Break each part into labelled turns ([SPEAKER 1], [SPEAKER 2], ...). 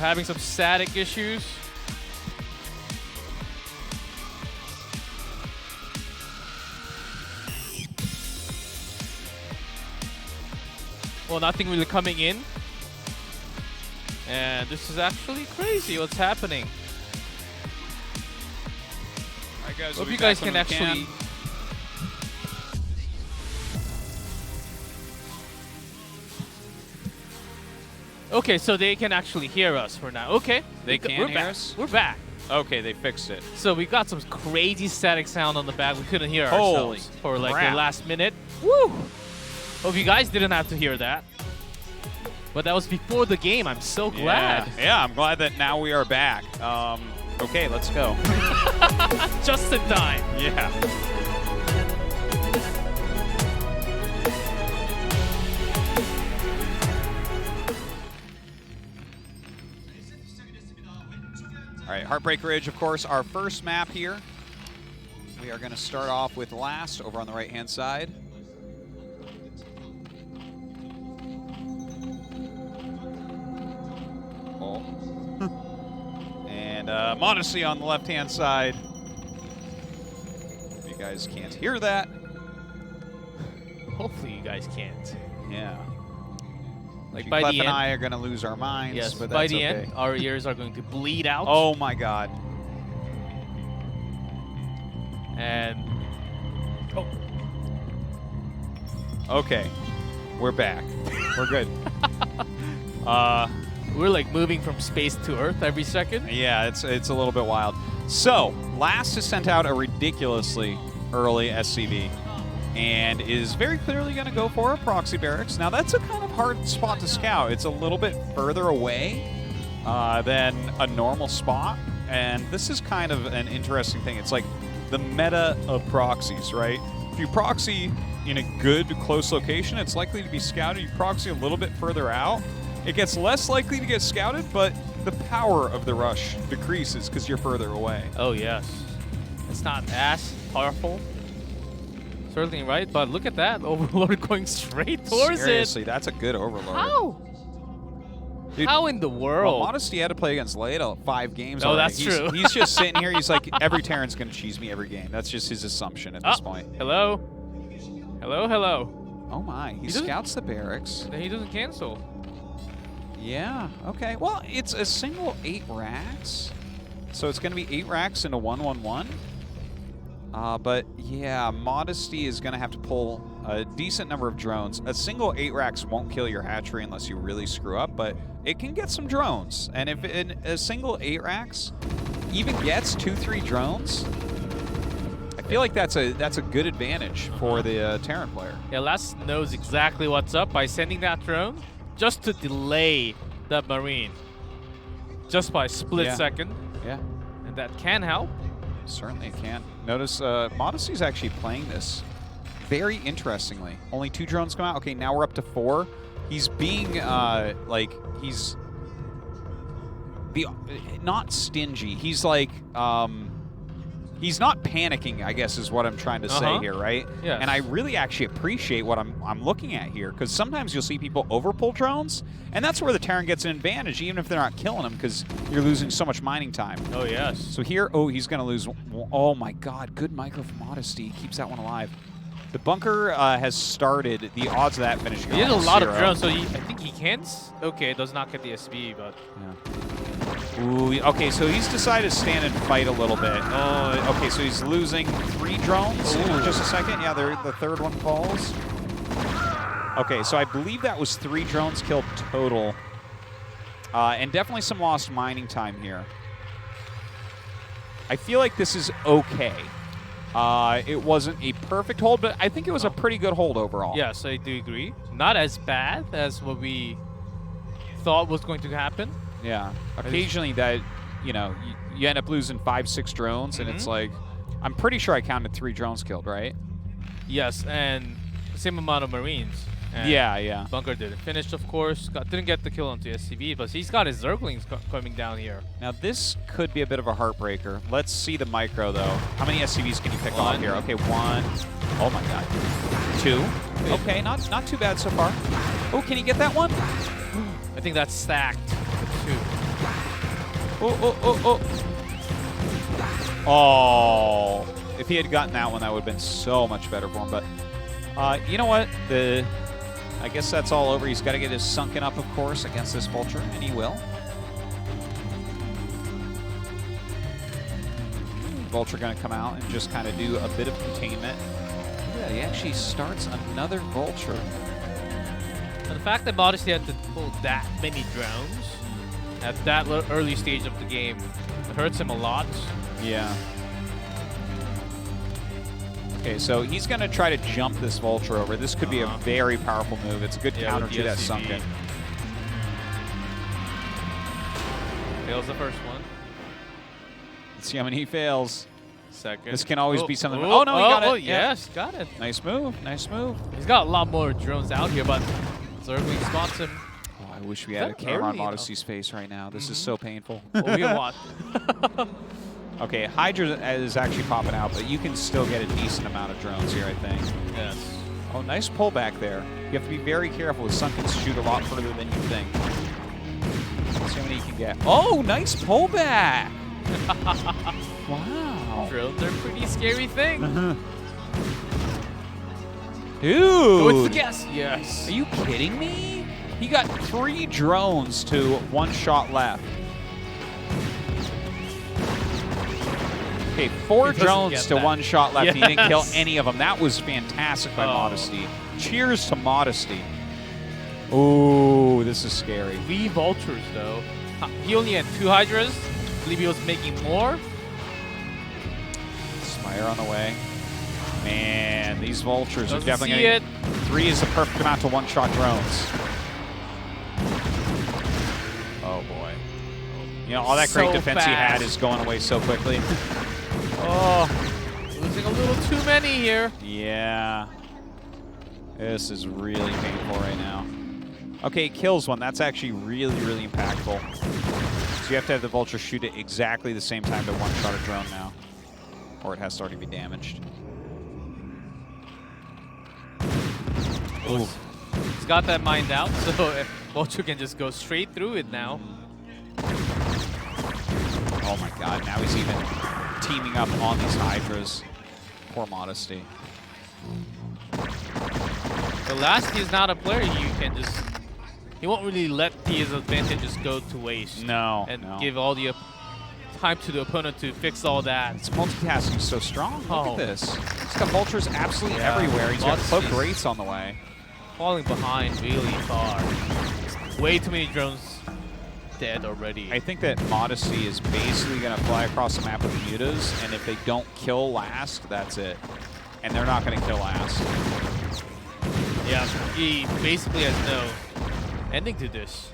[SPEAKER 1] having some static issues. Well, nothing really coming in. And this is actually crazy what's happening.
[SPEAKER 2] All right, guys.
[SPEAKER 1] Hope you guys can actually... Okay, so they can actually hear us for now. Okay.
[SPEAKER 2] They can hear us?
[SPEAKER 1] We're back.
[SPEAKER 2] Okay, they fixed it.
[SPEAKER 1] So we got some crazy static sound on the back. We couldn't hear
[SPEAKER 2] Holy
[SPEAKER 1] ourselves for like
[SPEAKER 2] crap.
[SPEAKER 1] the last minute. Woo! Hope you guys didn't have to hear that. But that was before the game. I'm so glad.
[SPEAKER 2] Yeah, I'm glad that now we are back. Okay, let's go.
[SPEAKER 1] Just in time.
[SPEAKER 2] Yeah. All right, Heartbreak Ridge, of course, our first map here. We are going to start off with last over on the right-hand side. And Modesty on the left-hand side. If you guys can't hear that.
[SPEAKER 1] Hopefully you guys can't.
[SPEAKER 2] Yeah.
[SPEAKER 1] Like by the
[SPEAKER 2] Clef
[SPEAKER 1] end,
[SPEAKER 2] and I are going to lose our minds,
[SPEAKER 1] yes,
[SPEAKER 2] but
[SPEAKER 1] by
[SPEAKER 2] that's
[SPEAKER 1] the
[SPEAKER 2] okay.
[SPEAKER 1] end, our ears are going to bleed out.
[SPEAKER 2] Oh my God.
[SPEAKER 1] And oh,
[SPEAKER 2] okay, we're back. We're good.
[SPEAKER 1] we're like moving from space to Earth every second.
[SPEAKER 2] Yeah, it's a little bit wild. So, Last has sent out a ridiculously early SCV and is very clearly going to go for a proxy barracks. Now, that's a kind of hard spot to scout. It's a little bit further away than a normal spot, and this is kind of an interesting thing. It's like the meta of proxies, right? If you proxy in a good, close location, it's likely to be scouted. You proxy a little bit further out, it gets less likely to get scouted, but the power of the rush decreases because you're further away.
[SPEAKER 1] Oh, yes. It's not as powerful. Certainly right, but look at that. Overlord going straight towards
[SPEAKER 2] Seriously,
[SPEAKER 1] it.
[SPEAKER 2] that's a good Overlord.
[SPEAKER 1] How?
[SPEAKER 2] Dude,
[SPEAKER 1] How in the world?
[SPEAKER 2] Well, Modesty had to play against Leda 5 games
[SPEAKER 1] Oh,
[SPEAKER 2] already.
[SPEAKER 1] that's true.
[SPEAKER 2] He's just sitting here. He's like, every Terran's going to cheese me every game. That's just his assumption at this point.
[SPEAKER 1] Hello? Hello, hello.
[SPEAKER 2] Oh, my. He scouts the barracks.
[SPEAKER 1] He doesn't cancel.
[SPEAKER 2] Yeah, okay. Well, it's a single 8 racks. So it's going to be 8 racks into 1-1-1. But, yeah, Modesty is going to have to pull a decent number of drones. A single 8 racks won't kill your hatchery unless you really screw up, but it can get some drones. And if a single 8 racks even gets 2-3 drones, I feel like that's a good advantage for the Terran player.
[SPEAKER 1] Yeah, Last knows exactly what's up by sending that drone just to delay that Marine. Just by a split second.
[SPEAKER 2] Yeah.
[SPEAKER 1] And that can help.
[SPEAKER 2] Certainly it can. Notice Modesty's actually playing this very interestingly. Only 2 drones come out. Okay, now we're up to 4. He's being, he's not stingy. He's like, he's not panicking, I guess is what I'm trying to say here, right?
[SPEAKER 1] Yes.
[SPEAKER 2] And I really actually appreciate what I'm looking at here, because sometimes you'll see people overpull drones, and that's where the Terran gets an advantage, even if they're not killing them, because you're losing so much mining time.
[SPEAKER 1] Oh, yes.
[SPEAKER 2] So here, oh, he's going to lose. Oh, my God. Good micro from Modesty. Keeps that one alive. The bunker has started. The odds of that finishing
[SPEAKER 1] He has a lot
[SPEAKER 2] 0.
[SPEAKER 1] of drones, so I think he can. Okay, does not get the SB, but.
[SPEAKER 2] Yeah. Ooh, okay, so he's decided to stand and fight a little bit. Oh, okay, so he's losing 3 drones in just a second. Yeah, the third one falls. Okay, so I believe that was 3 drones killed total. And definitely some lost mining time here. I feel like this is okay. It wasn't a perfect hold, but I think it was a pretty good hold overall.
[SPEAKER 1] Yes, I do agree. Not as bad as what we thought was going to happen.
[SPEAKER 2] Yeah. Occasionally that, you know, you end up losing 5-6 drones, and it's like, I'm pretty sure I counted 3 drones killed, right?
[SPEAKER 1] Yes, and the same amount of Marines. And
[SPEAKER 2] yeah.
[SPEAKER 1] Bunker didn't finish, of course. Didn't get the kill onto SCV, but he's got his Zerglings coming down here.
[SPEAKER 2] Now, this could be a bit of a heartbreaker. Let's see the micro, though. How many SCVs can you pick off here? Okay, 1. Oh, my God. 2. Okay, not too bad so far. Oh, can he get that one?
[SPEAKER 1] I think that's stacked. 2.
[SPEAKER 2] Oh, if he had gotten that one, that would have been so much better for him. But you know what? I guess that's all over. He's got to get his sunken up, of course, against this Vulture, and he will. Vulture going to come out and just kind of do a bit of containment. Yeah, he actually starts another Vulture.
[SPEAKER 1] And the fact that Modesty had to pull that many drones at that early stage of the game, it hurts him a lot.
[SPEAKER 2] Yeah. Okay, so he's going to try to jump this Vulture over. This could be a very powerful move. It's a good counter to that sunken.
[SPEAKER 1] Fails the first one.
[SPEAKER 2] Let's see how many he fails.
[SPEAKER 1] Second.
[SPEAKER 2] This can always be something. Oh, no, he got it.
[SPEAKER 1] Oh, yes, got it.
[SPEAKER 2] Nice move. Nice move.
[SPEAKER 1] He's got a lot more drones out here, but Zergling spots him.
[SPEAKER 2] Oh, I wish we had a camera on Modesty's face right now. This is so painful.
[SPEAKER 1] Oh, we can watch.
[SPEAKER 2] Okay, Hydra is actually popping out, but you can still get a decent amount of drones here, I think.
[SPEAKER 1] Yes.
[SPEAKER 2] Oh, nice pullback there. You have to be very careful. The Sunkens shoot a lot further than you think. Let's see how many you can get. Oh, nice pullback! Wow.
[SPEAKER 1] Drones are a pretty scary thing.
[SPEAKER 2] Dude!
[SPEAKER 1] Oh, it's the guess. Yes.
[SPEAKER 2] Are you kidding me? He got 3 drones to 1 shot left. Okay, 4 drones to 1 shot left. Yes. He didn't kill any of them. That was fantastic by Modesty. Cheers to Modesty. Ooh, this is scary.
[SPEAKER 1] 3 Vultures, though. He only had 2 Hydras. I believe he was making more.
[SPEAKER 2] Smire on the way. Man, these Vultures
[SPEAKER 1] Doesn't
[SPEAKER 2] are definitely going to... 3 is the perfect amount to 1-shot drones. Oh, boy. You know, all that great defense he had is going away so quickly.
[SPEAKER 1] Oh, losing a little too many here.
[SPEAKER 2] Yeah. This is really painful right now. Okay, it kills one. That's actually really, really impactful. So you have to have the Vulture shoot it exactly the same time to 1-shot a drone now. Or it has to already be damaged.
[SPEAKER 1] Ooh. He's got that mined out, so Vulture can just go straight through it now.
[SPEAKER 2] Oh my god, now he's even teaming up on these Hydras. Poor Modesty.
[SPEAKER 1] The last he's not a player, you can just... He won't really let his advantages go to waste.
[SPEAKER 2] No,
[SPEAKER 1] and give all the time to the opponent to fix all that.
[SPEAKER 2] It's multitasking so strong. Look at this. He's got Vultures absolutely everywhere. He's got Cloak Wraiths on the way.
[SPEAKER 1] Falling behind really far. Way too many drones dead already.
[SPEAKER 2] I think that Modesty is basically going to fly across the map with mutas, and if they don't kill last, that's it. And they're not going to kill last.
[SPEAKER 1] Yeah, he basically has no ending to this.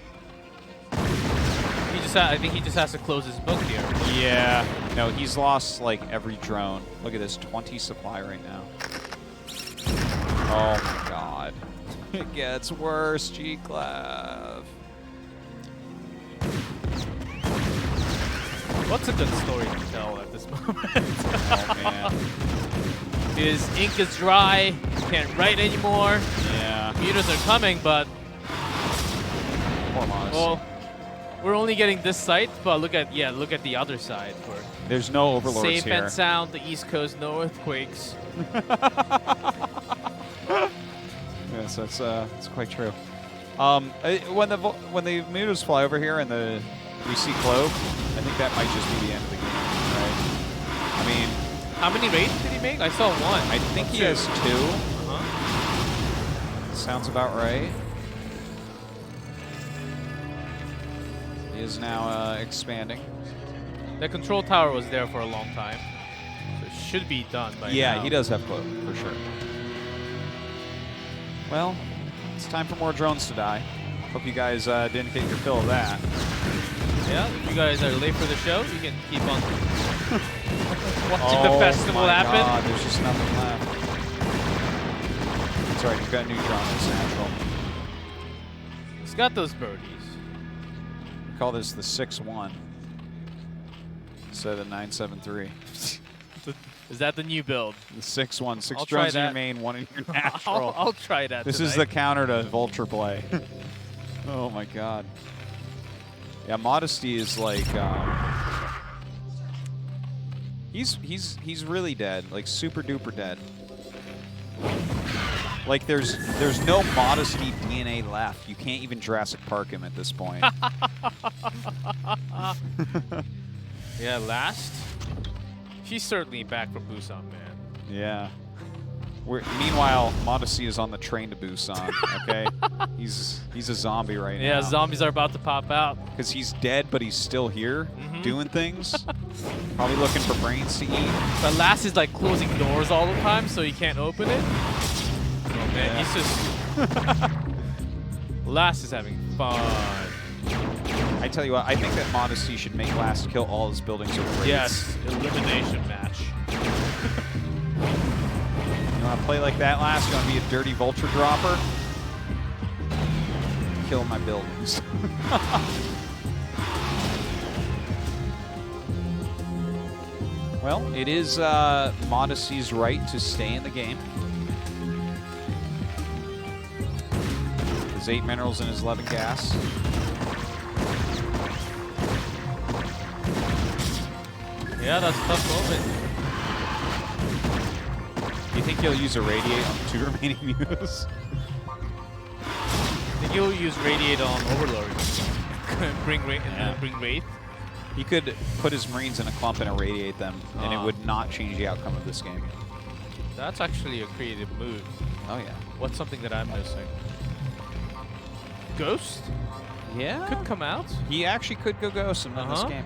[SPEAKER 1] I think he just has to close his book here.
[SPEAKER 2] Yeah. No, he's lost like every drone. Look at this, 20 supply right now. Oh my god. It gets worse, G-Clav.
[SPEAKER 1] What's a good story to tell at this moment?
[SPEAKER 2] Oh man.
[SPEAKER 1] His ink is dry, can't write anymore.
[SPEAKER 2] Yeah.
[SPEAKER 1] Mutas are coming, but
[SPEAKER 2] poor Modesty.
[SPEAKER 1] Well, we're only getting this site, but look at the other side. Where
[SPEAKER 2] there's no overlords
[SPEAKER 1] safe
[SPEAKER 2] here.
[SPEAKER 1] and sound, the East Coast, no earthquakes.
[SPEAKER 2] Yes, that's quite true. When the mutas fly over here and we see Cloak, I think that might just be the end of the game, right? I mean,
[SPEAKER 1] how many raids did he make? I saw 1.
[SPEAKER 2] I think he has 2. Sounds about right. He is now expanding.
[SPEAKER 1] The control tower was there for a long time, so it should be done by now.
[SPEAKER 2] Yeah, he does have Cloak, for sure. Well, it's time for more drones to die. Hope you guys didn't get your fill of that.
[SPEAKER 1] Yeah, if you guys are late for the show, you can keep on watching the festival happen.
[SPEAKER 2] Oh my god, there's just nothing left. That's right, you've got new drone, it's natural.
[SPEAKER 1] He's got those birdies.
[SPEAKER 2] We call this the 6-1 instead of the 9-7-3.
[SPEAKER 1] Is that the new build?
[SPEAKER 2] The 6-1. 6 drones in your main, 1 in your natural.
[SPEAKER 1] I'll try that
[SPEAKER 2] This
[SPEAKER 1] tonight.
[SPEAKER 2] is the counter to Vulture play. Oh my god. Yeah, Modesty is like he's really dead, like super duper dead. Like there's no Modesty DNA left. You can't even Jurassic Park him at this point.
[SPEAKER 1] Yeah, last. She's certainly back from Busan, man.
[SPEAKER 2] Yeah. Meanwhile, Modesty is on the train to Busan. Okay, he's a zombie right now.
[SPEAKER 1] Yeah, zombies are about to pop out.
[SPEAKER 2] Because he's dead, but he's still here doing things. Probably looking for brains to eat.
[SPEAKER 1] But Last is like closing doors all the time, so he can't open it. Oh man,
[SPEAKER 2] Yeah.
[SPEAKER 1] he's just. Last is having fun.
[SPEAKER 2] I tell you what, I think that Modesty should make Last kill all his buildings with raids.
[SPEAKER 1] Yes, elimination match.
[SPEAKER 2] You want to play like that, Last? You want to be a dirty vulture dropper? Kill my buildings. Well, it is Modesty's right to stay in the game. His 8 minerals and his 11 gas.
[SPEAKER 1] Yeah, that's a tough moment.
[SPEAKER 2] Do you think he'll use a Radiate on the 2 remaining mutas?
[SPEAKER 1] I think he'll use Radiate on Overlord. bring Wraith.
[SPEAKER 2] He could put his Marines in a clump and irradiate them, and it would not change the outcome of this game.
[SPEAKER 1] That's actually a creative move.
[SPEAKER 2] Oh, yeah.
[SPEAKER 1] What's something that I'm missing? Ghost?
[SPEAKER 2] Yeah.
[SPEAKER 1] Could come out.
[SPEAKER 2] He actually could go Ghost and win this game.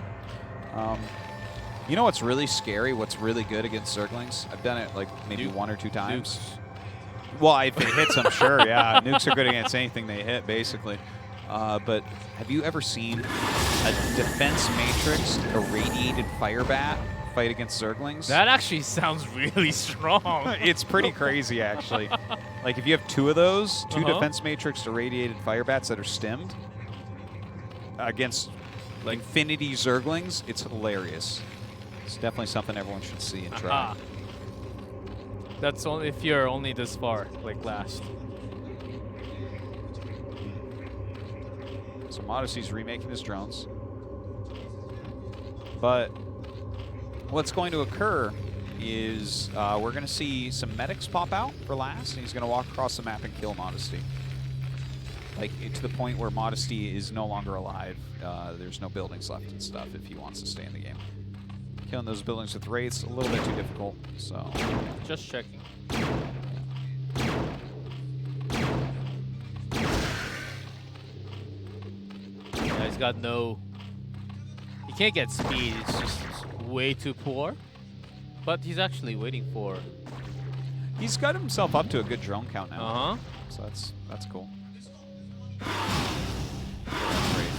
[SPEAKER 2] You know what's really scary? What's really good against Zerglings? I've done it like maybe 1 or 2 times.
[SPEAKER 1] Nukes.
[SPEAKER 2] Well, if it hits, I'm sure, yeah. Nukes are good against anything they hit, basically. But have you ever seen a defense matrix irradiated fire bat fight against Zerglings?
[SPEAKER 1] That actually sounds really strong.
[SPEAKER 2] It's pretty crazy, actually. Like, if you have 2 of those, 2 defense matrix irradiated fire bats that are stemmed against like Infinity Zerglings, it's hilarious. It's definitely something everyone should see and try.
[SPEAKER 1] That's only if you're only this far, like Last.
[SPEAKER 2] So Modesty's remaking his drones. But what's going to occur is we're going to see some medics pop out for Last, and he's going to walk across the map and kill Modesty. Like, to the point where Modesty is no longer alive. There's no buildings left and stuff if he wants to stay in the game. Killing those buildings with raids a little bit too difficult, so...
[SPEAKER 1] Just checking. Yeah, he's got no... He can't get speed, it's just way too poor. But he's actually waiting for...
[SPEAKER 2] He's got himself up to a good drone count now.
[SPEAKER 1] Uh-huh.
[SPEAKER 2] So that's cool. That's great.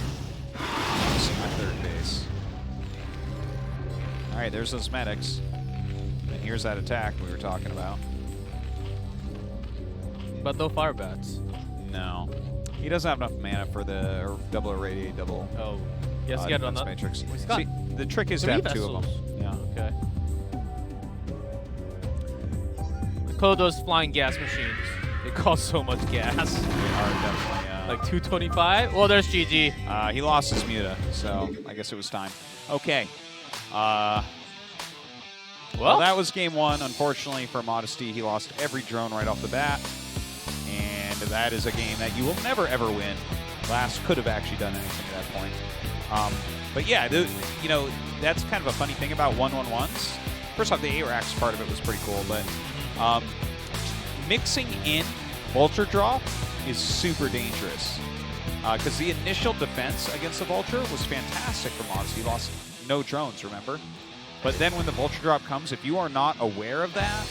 [SPEAKER 2] See my 3rd base. All right, there's those medics. And here's that attack we were talking about.
[SPEAKER 1] But no fire bats.
[SPEAKER 2] No. He doesn't have enough mana for the double irradiate, double
[SPEAKER 1] Oh. He has to get it on
[SPEAKER 2] defense
[SPEAKER 1] that.
[SPEAKER 2] matrix.
[SPEAKER 1] He's got
[SPEAKER 2] See, the trick is to
[SPEAKER 1] 3
[SPEAKER 2] have 2 of them.
[SPEAKER 1] vessels.
[SPEAKER 2] Yeah.
[SPEAKER 1] Okay. Kodo's flying gas machines. They cost so much gas.
[SPEAKER 2] They are definitely.
[SPEAKER 1] Like 225? Well, there's GG.
[SPEAKER 2] He lost his muta, so I guess it was time. Okay. Well, that was game 1. Unfortunately for Modesty, he lost every drone right off the bat. And that is a game that you will never, ever win. Last could have actually done anything at that point. But yeah, you know, that's kind of a funny thing about 1-1-1s. First off, the A-Racks part of it was pretty cool, but mixing in Vulture Drop is super dangerous. Because the initial defense against the Vulture was fantastic for Modesty. He lost no drones, remember? But then when the Vulture Drop comes, if you are not aware of that,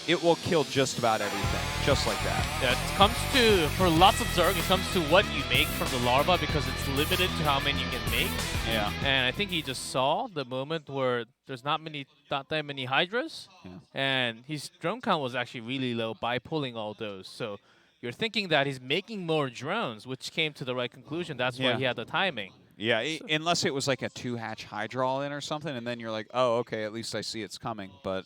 [SPEAKER 2] it will kill just about everything, just like that.
[SPEAKER 1] Yeah, it comes to, for lots of Zerg, it comes to what you make from the larva because it's limited to how many you can make.
[SPEAKER 2] Yeah.
[SPEAKER 1] And I think he just saw the moment where there's not that many Hydras, and his drone count was actually really low by pulling all those. So you're thinking that he's making more drones, which came to the right conclusion. That's why he had the timing.
[SPEAKER 2] Yeah, unless it was like a 2-hatch Hydra all in or something, and then you're like, oh, okay, at least I see it's coming. But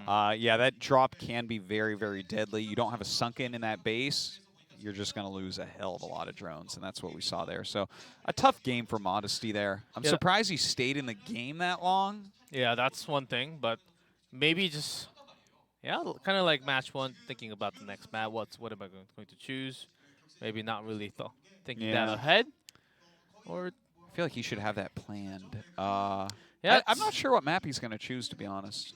[SPEAKER 2] yeah, that drop can be very, very deadly. You don't have a sunken in that base. you're just going to lose a hell of a lot of drones, and that's what we saw there. So a tough game for Modesty there. I'm surprised he stayed in the game that long.
[SPEAKER 1] Yeah, that's one thing, but maybe just, kind of like match 1, thinking about the next map. What am I going to choose? Maybe not really thinking that ahead. Or
[SPEAKER 2] I feel like he should have that planned.
[SPEAKER 1] yeah,
[SPEAKER 2] I'm not sure what map he's going to choose, to be honest.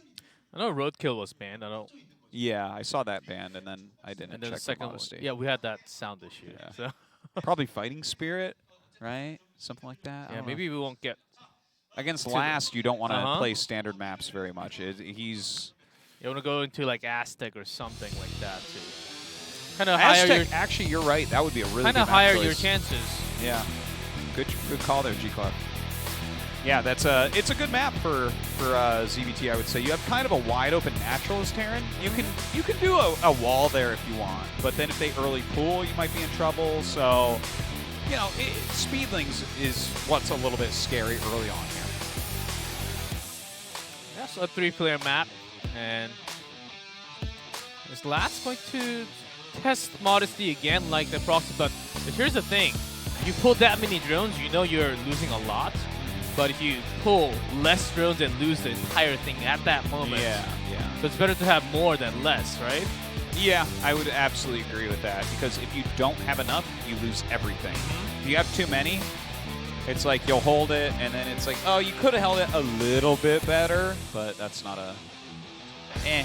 [SPEAKER 1] I know Roadkill was banned. I don't.
[SPEAKER 2] Yeah, I saw that band, and then I didn't
[SPEAKER 1] And then
[SPEAKER 2] check
[SPEAKER 1] the second one.
[SPEAKER 2] Modesty.
[SPEAKER 1] Yeah, we had that sound issue.
[SPEAKER 2] Yeah.
[SPEAKER 1] So
[SPEAKER 2] Probably Fighting Spirit, right? Something like that.
[SPEAKER 1] yeah, maybe we won't get.
[SPEAKER 2] Against Last, you don't want to
[SPEAKER 1] Uh-huh.
[SPEAKER 2] play standard maps very much. He's
[SPEAKER 1] You want to go into like Aztec or something like that too. Kind of higher your.
[SPEAKER 2] Aztec. Actually, you're right. That would be a really
[SPEAKER 1] Kind
[SPEAKER 2] good
[SPEAKER 1] of
[SPEAKER 2] map
[SPEAKER 1] higher
[SPEAKER 2] choice.
[SPEAKER 1] your chances.
[SPEAKER 2] Yeah, good call there, G Club. Yeah, it's a good map for ZVT. I would say you have kind of a wide open naturalist Terran. You can do a wall there if you want, but then if they early pool, you might be in trouble. So Speedlings is what's a little bit scary early on here.
[SPEAKER 1] Yeah, so a 3-player map, and is Last going to test Modesty again like the proxy? But here's the thing: you pull that many drones, you know you're losing a lot. But if you pull less drones and lose the entire thing at that moment,
[SPEAKER 2] Yeah.
[SPEAKER 1] so it's better to have more than less, right?
[SPEAKER 2] Yeah, I would absolutely agree with that, because if you don't have enough, you lose everything. If you have too many, it's like you'll hold it, and then it's like, oh, you could have held it a little bit better, but that's not a
[SPEAKER 1] Yeah,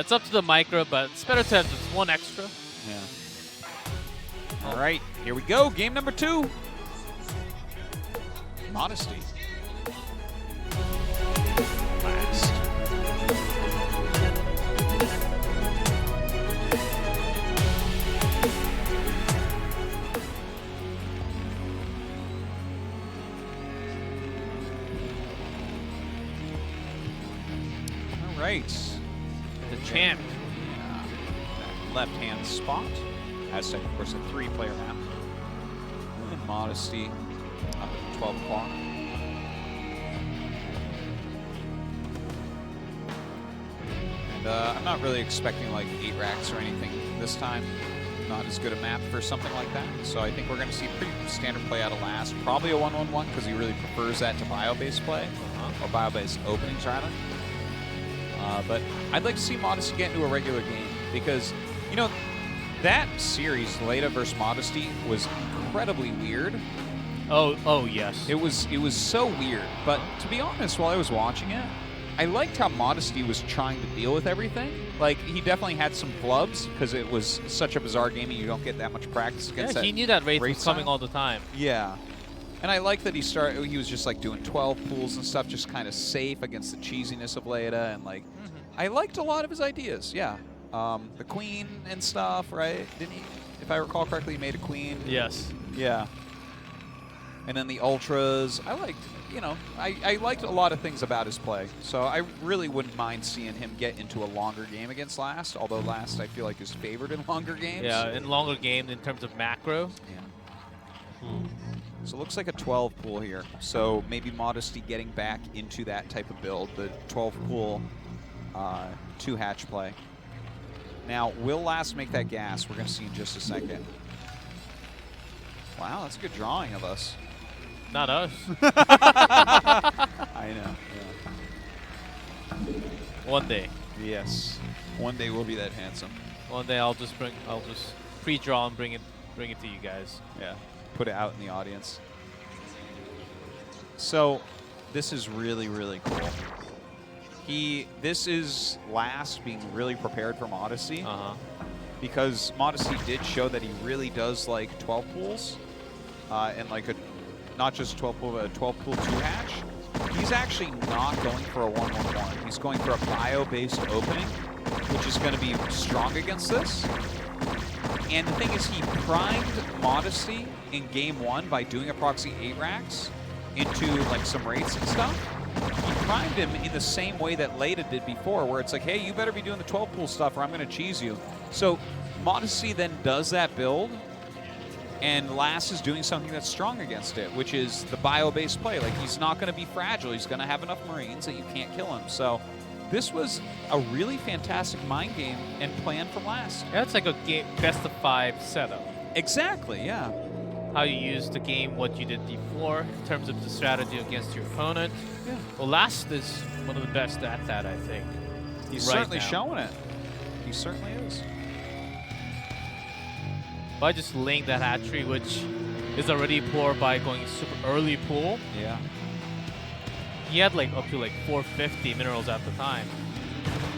[SPEAKER 1] it's up to the micro, but it's better to have just one extra.
[SPEAKER 2] Yeah. All right, here we go. Game number 2. Modesty. Last. All right.
[SPEAKER 1] The champ.
[SPEAKER 2] Left-hand spot. Aztec, of course, a 3-player map. And Modesty up at 12 o'clock. And I'm not really expecting like 8 racks or anything this time. Not as good a map for something like that. So I think we're going to see pretty standard play out of Last. Probably a 1-1-1 because he really prefers that to bio-based play. Or bio-based openings, rather. But I'd like to see Modesty get into a regular game because, that series, Leda versus Modesty, was incredibly weird.
[SPEAKER 1] Oh yes.
[SPEAKER 2] It was so weird. But to be honest, while I was watching it, I liked how Modesty was trying to deal with everything. Like, he definitely had some flubs because it was such a bizarre game and you don't get that much practice against that.
[SPEAKER 1] He knew that Wraith was
[SPEAKER 2] style.
[SPEAKER 1] coming all the time.
[SPEAKER 2] Yeah. And I like that he was just like doing 12 pools and stuff, just kind of safe against the cheesiness of Leda, and like, I liked a lot of his ideas, yeah. The queen and stuff, right? Didn't he, if I recall correctly, he made a queen?
[SPEAKER 1] Yes.
[SPEAKER 2] Yeah. And then the ultras, I liked, I liked a lot of things about his play. So I really wouldn't mind seeing him get into a longer game against Last, although Last I feel like is favored in longer games.
[SPEAKER 1] Yeah, in longer game in terms of macro.
[SPEAKER 2] Yeah. So it looks like a 12 pool here. So maybe Modesty getting back into that type of build, the 12 pool 2-hatch play. Now, will Last make that gas? We're going to see in just a second. Wow, that's a good drawing of us.
[SPEAKER 1] Not us.
[SPEAKER 2] I know. Yeah.
[SPEAKER 1] One day.
[SPEAKER 2] Yes. One day we'll be that handsome.
[SPEAKER 1] One day I'll just pre-draw and bring it to you guys.
[SPEAKER 2] Yeah. Put it out in the audience. So, this is really, really cool. This is Last being really prepared for Modesty. Because Modesty did show that he really does like 12 pools. And like not just 12 pool, but a 12 pool 2-hatch. He's actually not going for a 1-1-1. He's going for a bio-based opening, which is going to be strong against this. And the thing is, he primed Modesty in game 1 by doing a proxy 8 racks into like some raids and stuff. He primed him in the same way that Leda did before, where it's like, hey, you better be doing the 12 pool stuff or I'm going to cheese you. So Modesty then does that build, and Last is doing something that's strong against it, which is the bio-based play. Like, he's not going to be fragile. He's going to have enough Marines that you can't kill him. So this was a really fantastic mind game and plan from last.
[SPEAKER 1] Yeah, it's like a game best of 5 setup.
[SPEAKER 2] Exactly, yeah.
[SPEAKER 1] How you use the game, what you did before in terms of the strategy against your opponent.
[SPEAKER 2] Yeah.
[SPEAKER 1] Well, Last is one of the best at that, I think.
[SPEAKER 2] He's
[SPEAKER 1] right
[SPEAKER 2] certainly
[SPEAKER 1] now.
[SPEAKER 2] showing it. He certainly is.
[SPEAKER 1] By just laying that hatchery, which is already poor by going super early pool.
[SPEAKER 2] Yeah.
[SPEAKER 1] He had like up to like 450 minerals at the time.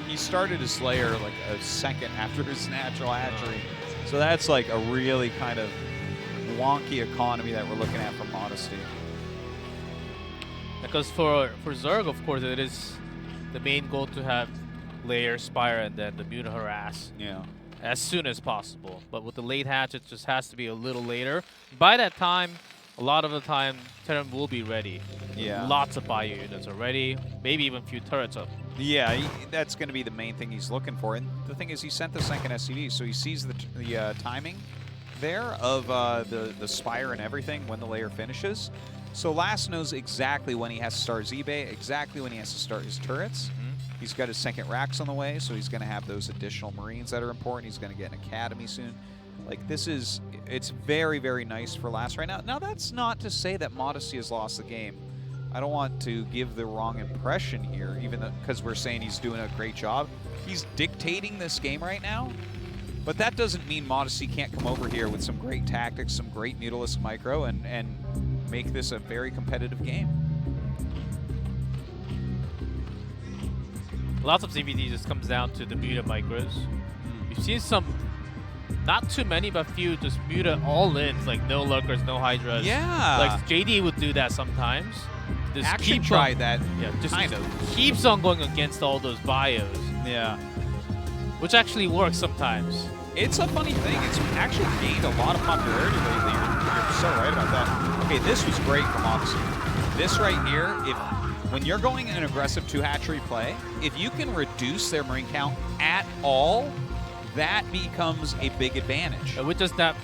[SPEAKER 2] He started his layer like a second after his natural hatchery. So that's like a really kind of wonky economy that we're looking at from Modesty.
[SPEAKER 1] Because for Zerg, of course, it is the main goal to have layer, spire, and then the Muta harass
[SPEAKER 2] Yeah.
[SPEAKER 1] as soon as possible. But with the late hatch, it just has to be a little later. By that time, a lot of the time, Terran will be ready.
[SPEAKER 2] Yeah.
[SPEAKER 1] Lots of bio units are ready, maybe even a few turrets up.
[SPEAKER 2] Yeah, that's going to be the main thing he's looking for. And the thing is, he sent the second SCV, so he sees the timing there of the spire and everything when the layer finishes. So Last knows exactly when he has to start Z-Bay, exactly when he has to start his turrets. He's got his second racks on the way, so he's going to have those additional Marines that are important. He's going to get an Academy soon. Like, it's very, very nice for Last right now. Now, that's not to say that Modesty has lost the game. I don't want to give the wrong impression here, even because we're saying he's doing a great job. He's dictating this game right now, but that doesn't mean Modesty can't come over here with some great tactics, some great Mutalisk micro, and make this a very competitive game.
[SPEAKER 1] Lots of CVD just comes down to the Muta micros. We've seen some, not too many, but few just Muta all-ins, like no lurkers, no hydras.
[SPEAKER 2] Yeah.
[SPEAKER 1] Like JD would do that sometimes. Just
[SPEAKER 2] Action
[SPEAKER 1] keep
[SPEAKER 2] tried that.
[SPEAKER 1] Yeah, just
[SPEAKER 2] kind of.
[SPEAKER 1] keeps on going against all those bios,
[SPEAKER 2] Yeah.
[SPEAKER 1] which actually works sometimes.
[SPEAKER 2] It's a funny thing. It's actually gained a lot of popularity lately. You're so right about that. Okay, this was great from Modesty. This right here, when you're going an aggressive two-hatchery play, if you can reduce their Marine count at all, that becomes a big advantage.
[SPEAKER 1] With just that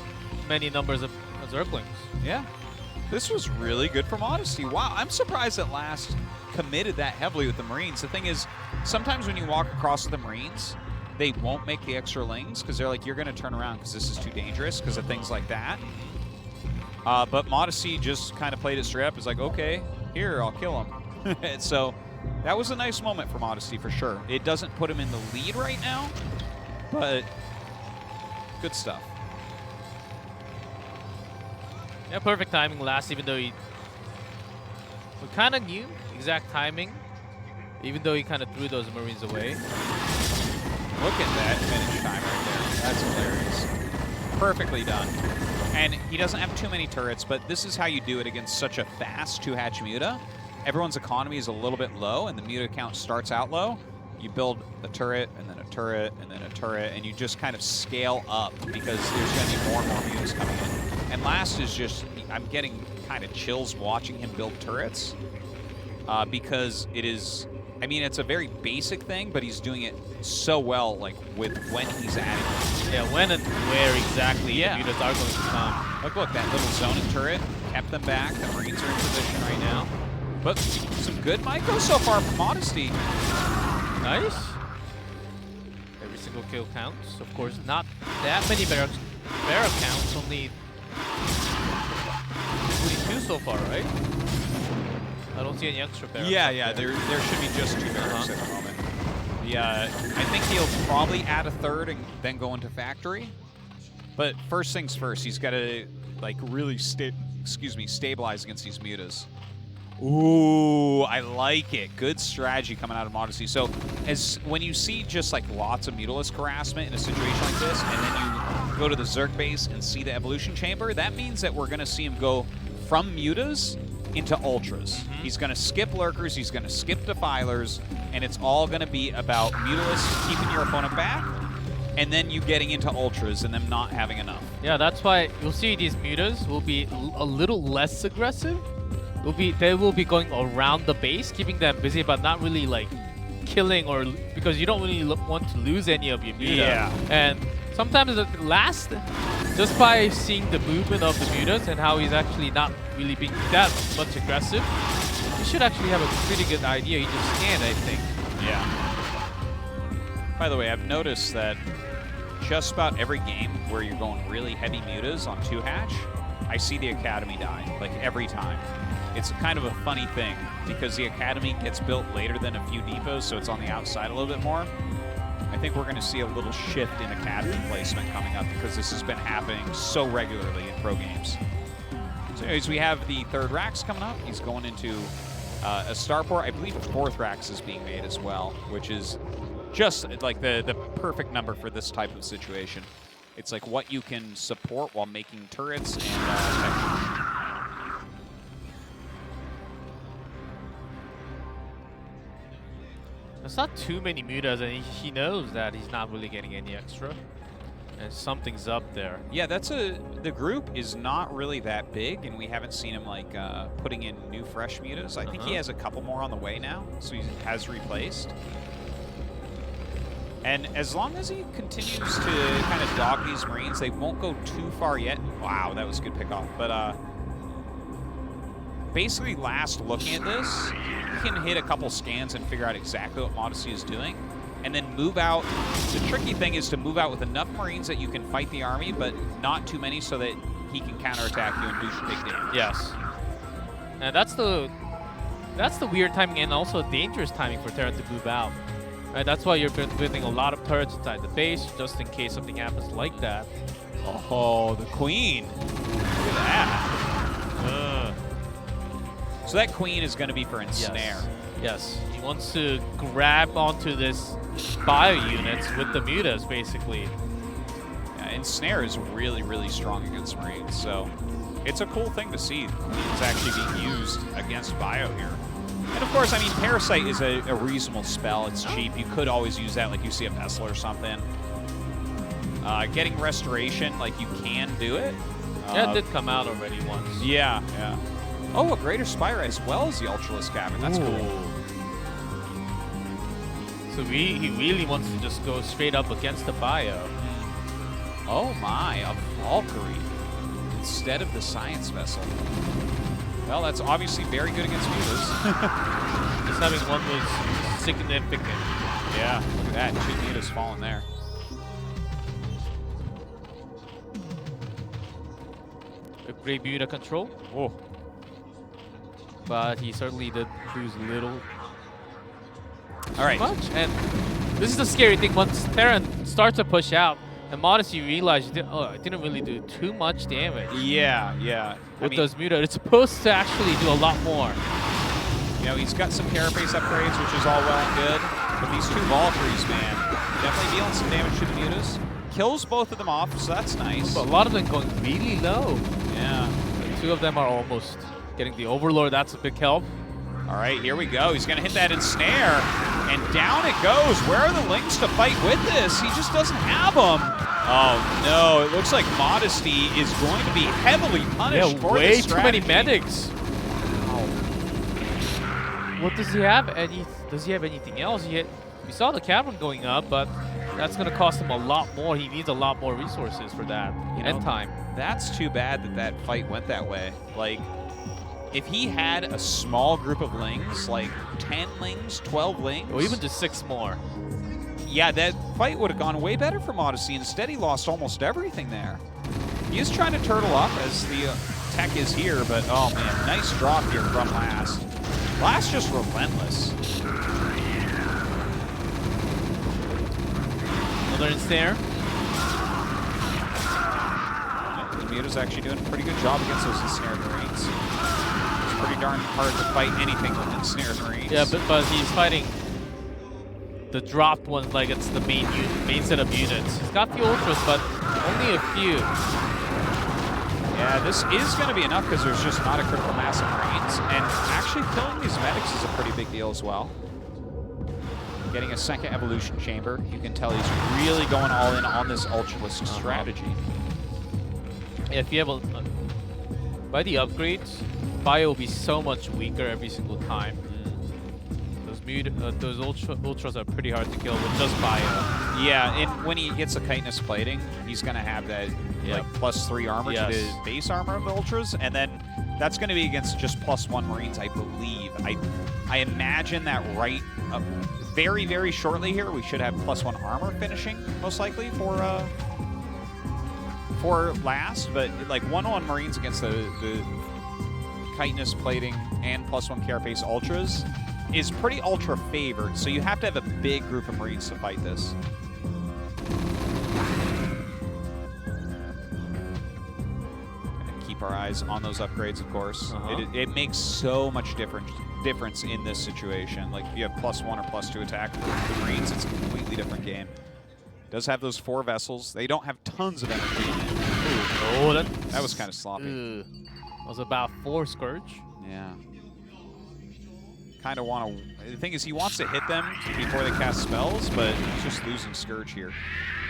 [SPEAKER 1] many numbers of Zerglings.
[SPEAKER 2] Yeah. This was really good for Modesty. Wow, I'm surprised that Last committed that heavily with the Marines. The thing is, sometimes when you walk across the Marines, they won't make the extra lings because they're like, you're going to turn around because this is too dangerous because of things like that. But Modesty just kind of played it straight up. It's like, okay, here, I'll kill him. So that was a nice moment for Modesty for sure. It doesn't put him in the lead right now, but good stuff.
[SPEAKER 1] Yeah, perfect timing Last, even though we kind of knew exact timing, even though he kind of threw those Marines away.
[SPEAKER 2] Look at that finish time right there. That's hilarious. Perfectly done. And he doesn't have too many turrets, but this is how you do it against such a fast two-hatch Muta. Everyone's economy is a little bit low, and the Muta count starts out low. You build a turret, and then a turret, and then a turret, and you just kind of scale up because there's going to be more and more Mutas coming in. And Last is just, I'm getting kind of chills watching him build turrets because it is, I mean, it's a very basic thing, but he's doing it so well, like, with when he's adding it.
[SPEAKER 1] Yeah, when and where exactly the Mutas are going to come.
[SPEAKER 2] Look, that little zoning turret kept them back. The Marines are in position right now. But some good micro so far from Modesty.
[SPEAKER 1] Nice. Every single kill counts. Of course, not that many barracks counts, only 22 so far, right? I don't see any extra barracks.
[SPEAKER 2] Yeah, there should be just 2 barracks at the moment. Yeah, I think he'll probably add a third and then go into factory. But first things first, he's got to like really stabilize against these Mutas. Ooh, I like it. Good strategy coming out of Modesty. So when you see just like lots of Mutalisk harassment in a situation like this, and then you go to the Zerg base and see the Evolution Chamber, that means that we're going to see him go from Mutas into Ultras. He's going to skip Lurkers, he's going to skip Defilers, and it's all going to be about Mutalisk keeping your opponent back, and then you getting into Ultras and them not having enough.
[SPEAKER 1] Yeah, that's why you'll see these Mutas will be a little less aggressive. They will be going around the base, keeping them busy, but not really like killing or because you don't really want to lose any of your Muta.
[SPEAKER 2] Yeah.
[SPEAKER 1] And sometimes at Last, just by seeing the movement of the Mutas and how he's actually not really being that much aggressive, you should actually have a pretty good idea. You just can't, I think.
[SPEAKER 2] Yeah. By the way, I've noticed that just about every game where you're going really heavy mutas on 2-hatch, I see the Academy die, like every time. It's kind of a funny thing because the Academy gets built later than a few depots, so it's on the outside a little bit more. I think we're going to see a little shift in Academy placement coming up because this has been happening so regularly in pro games. So anyways, we have the 3rd Rax coming up. He's going into a starport. I believe the 4th Rax is being made as well, which is just like the perfect number for this type of situation. It's like what you can support while making turrets and
[SPEAKER 1] There's not too many mutas, and he knows that he's not really getting any extra. And something's up there.
[SPEAKER 2] Yeah, the group is not really that big, and we haven't seen him like putting in new fresh mutas. I think he has a couple more on the way now, so he has replaced. And as long as he continues to kind of dog these Marines, they won't go too far yet. Wow, that was a good pickoff. But basically, last looking at this, you can hit a couple scans and figure out exactly what Modesty is doing, and then move out. The tricky thing is to move out with enough Marines that you can fight the army, but not too many so that he can counterattack you and do big damage.
[SPEAKER 1] Yes. And that's the weird timing and also dangerous timing for Terran to move out. Right, that's why you're building a lot of turrets inside the base, just in case something happens like that.
[SPEAKER 2] Oh, the Queen. Look at that. So that Queen is going to be for Ensnare.
[SPEAKER 1] Yes. He wants to grab onto this bio units with the mutas, basically.
[SPEAKER 2] Yeah, Ensnare is really, really strong against Marines, so it's a cool thing to see. Queen's actually being used against bio here. And of course, I mean, Parasite is a reasonable spell. It's cheap. You could always use that, like you see a Vessel or something. Getting Restoration, like you can do it.
[SPEAKER 1] Yeah, it did come out already once.
[SPEAKER 2] Yeah, yeah. Oh, a Greater Spire as well as the Ultralisk Cavern. That's cool.
[SPEAKER 1] So he really wants to just go straight up against the bio.
[SPEAKER 2] Oh my, a Valkyrie instead of the Science Vessel. Well, that's obviously very good against mutas.
[SPEAKER 1] Just having one was significant.
[SPEAKER 2] Yeah, look at that. 2 mutas falling there.
[SPEAKER 1] A great muta control.
[SPEAKER 2] Oh.
[SPEAKER 1] But he certainly did lose little.
[SPEAKER 2] All right.
[SPEAKER 1] Much. And this is the scary thing. Once Terran starts to push out, and Modesty realized, it didn't really do too much damage.
[SPEAKER 2] Yeah, yeah.
[SPEAKER 1] With those muta, it's supposed to actually do a lot more.
[SPEAKER 2] You know, he's got some carapace upgrades, which is all well and good. But these 2 Valkyries, man, definitely dealing some damage to the mutas. Kills both of them off, so that's nice.
[SPEAKER 1] But a lot of them going really low.
[SPEAKER 2] Yeah.
[SPEAKER 1] The 2 of them are almost getting the Overlord. That's a big help.
[SPEAKER 2] All right, here we go. He's going to hit that Ensnare, and down it goes. Where are the links to fight with this? He just doesn't have them. Oh, no. It looks like Modesty is going to be heavily punished for
[SPEAKER 1] way
[SPEAKER 2] this
[SPEAKER 1] too many
[SPEAKER 2] strategy.
[SPEAKER 1] medics.
[SPEAKER 2] Oh.
[SPEAKER 1] What does he have? Does he have anything else? We saw the cavern going up, but that's going to cost him a lot more. He needs a lot more resources for that and time.
[SPEAKER 2] That's too bad that that fight went that way. Like, if he had a small group of lings, like 10 lings, 12 lings.
[SPEAKER 1] Or even just 6 more.
[SPEAKER 2] Yeah, that fight would have gone way better for Modesty. Instead, he lost almost everything there. He is trying to turtle up as the tech is here, but oh man, nice drop here from Last. Last just relentless.
[SPEAKER 1] Another Ensnare.
[SPEAKER 2] The Muta's actually doing a pretty good job against those Ensnared Marines. It's pretty darn hard to fight anything with Ensnared Marines.
[SPEAKER 1] Yeah, but he's fighting the dropped ones like it's the main set of units. He's got few Ultras, but only a few.
[SPEAKER 2] Yeah, this is going to be enough because there's just not a critical mass of Marines. And actually killing these medics is a pretty big deal as well. Getting a 2nd evolution chamber, you can tell he's really going all in on this Ultralisk strategy.
[SPEAKER 1] Yeah, if you have by the upgrades, Bio will be so much weaker every single time. Those Ultras are pretty hard to kill with just Bio.
[SPEAKER 2] Yeah, and when he gets the chitinous plating, he's going to have that like +3 armor to the base armor of the Ultras, and then That's going to be against just +1 Marines, I believe. I imagine that very, very shortly here, we should have +1 armor finishing, most likely, for last. But like 1-1 Marines against the chitinous plating and +1 carapace ultras is pretty ultra favored. So you have to have a big group of Marines to fight this. Our eyes on those upgrades, of course. It makes so much difference in this situation. Like if you have +1 or +2 attack for the Marines, it's a completely different game. Does have those 4 vessels. They don't have tons of energy.
[SPEAKER 1] Ooh, oh,
[SPEAKER 2] that was kind of sloppy.
[SPEAKER 1] That was about 4 Scourge.
[SPEAKER 2] Yeah. Kind of want to. The thing is, he wants to hit them before they cast spells, but he's just losing Scourge here.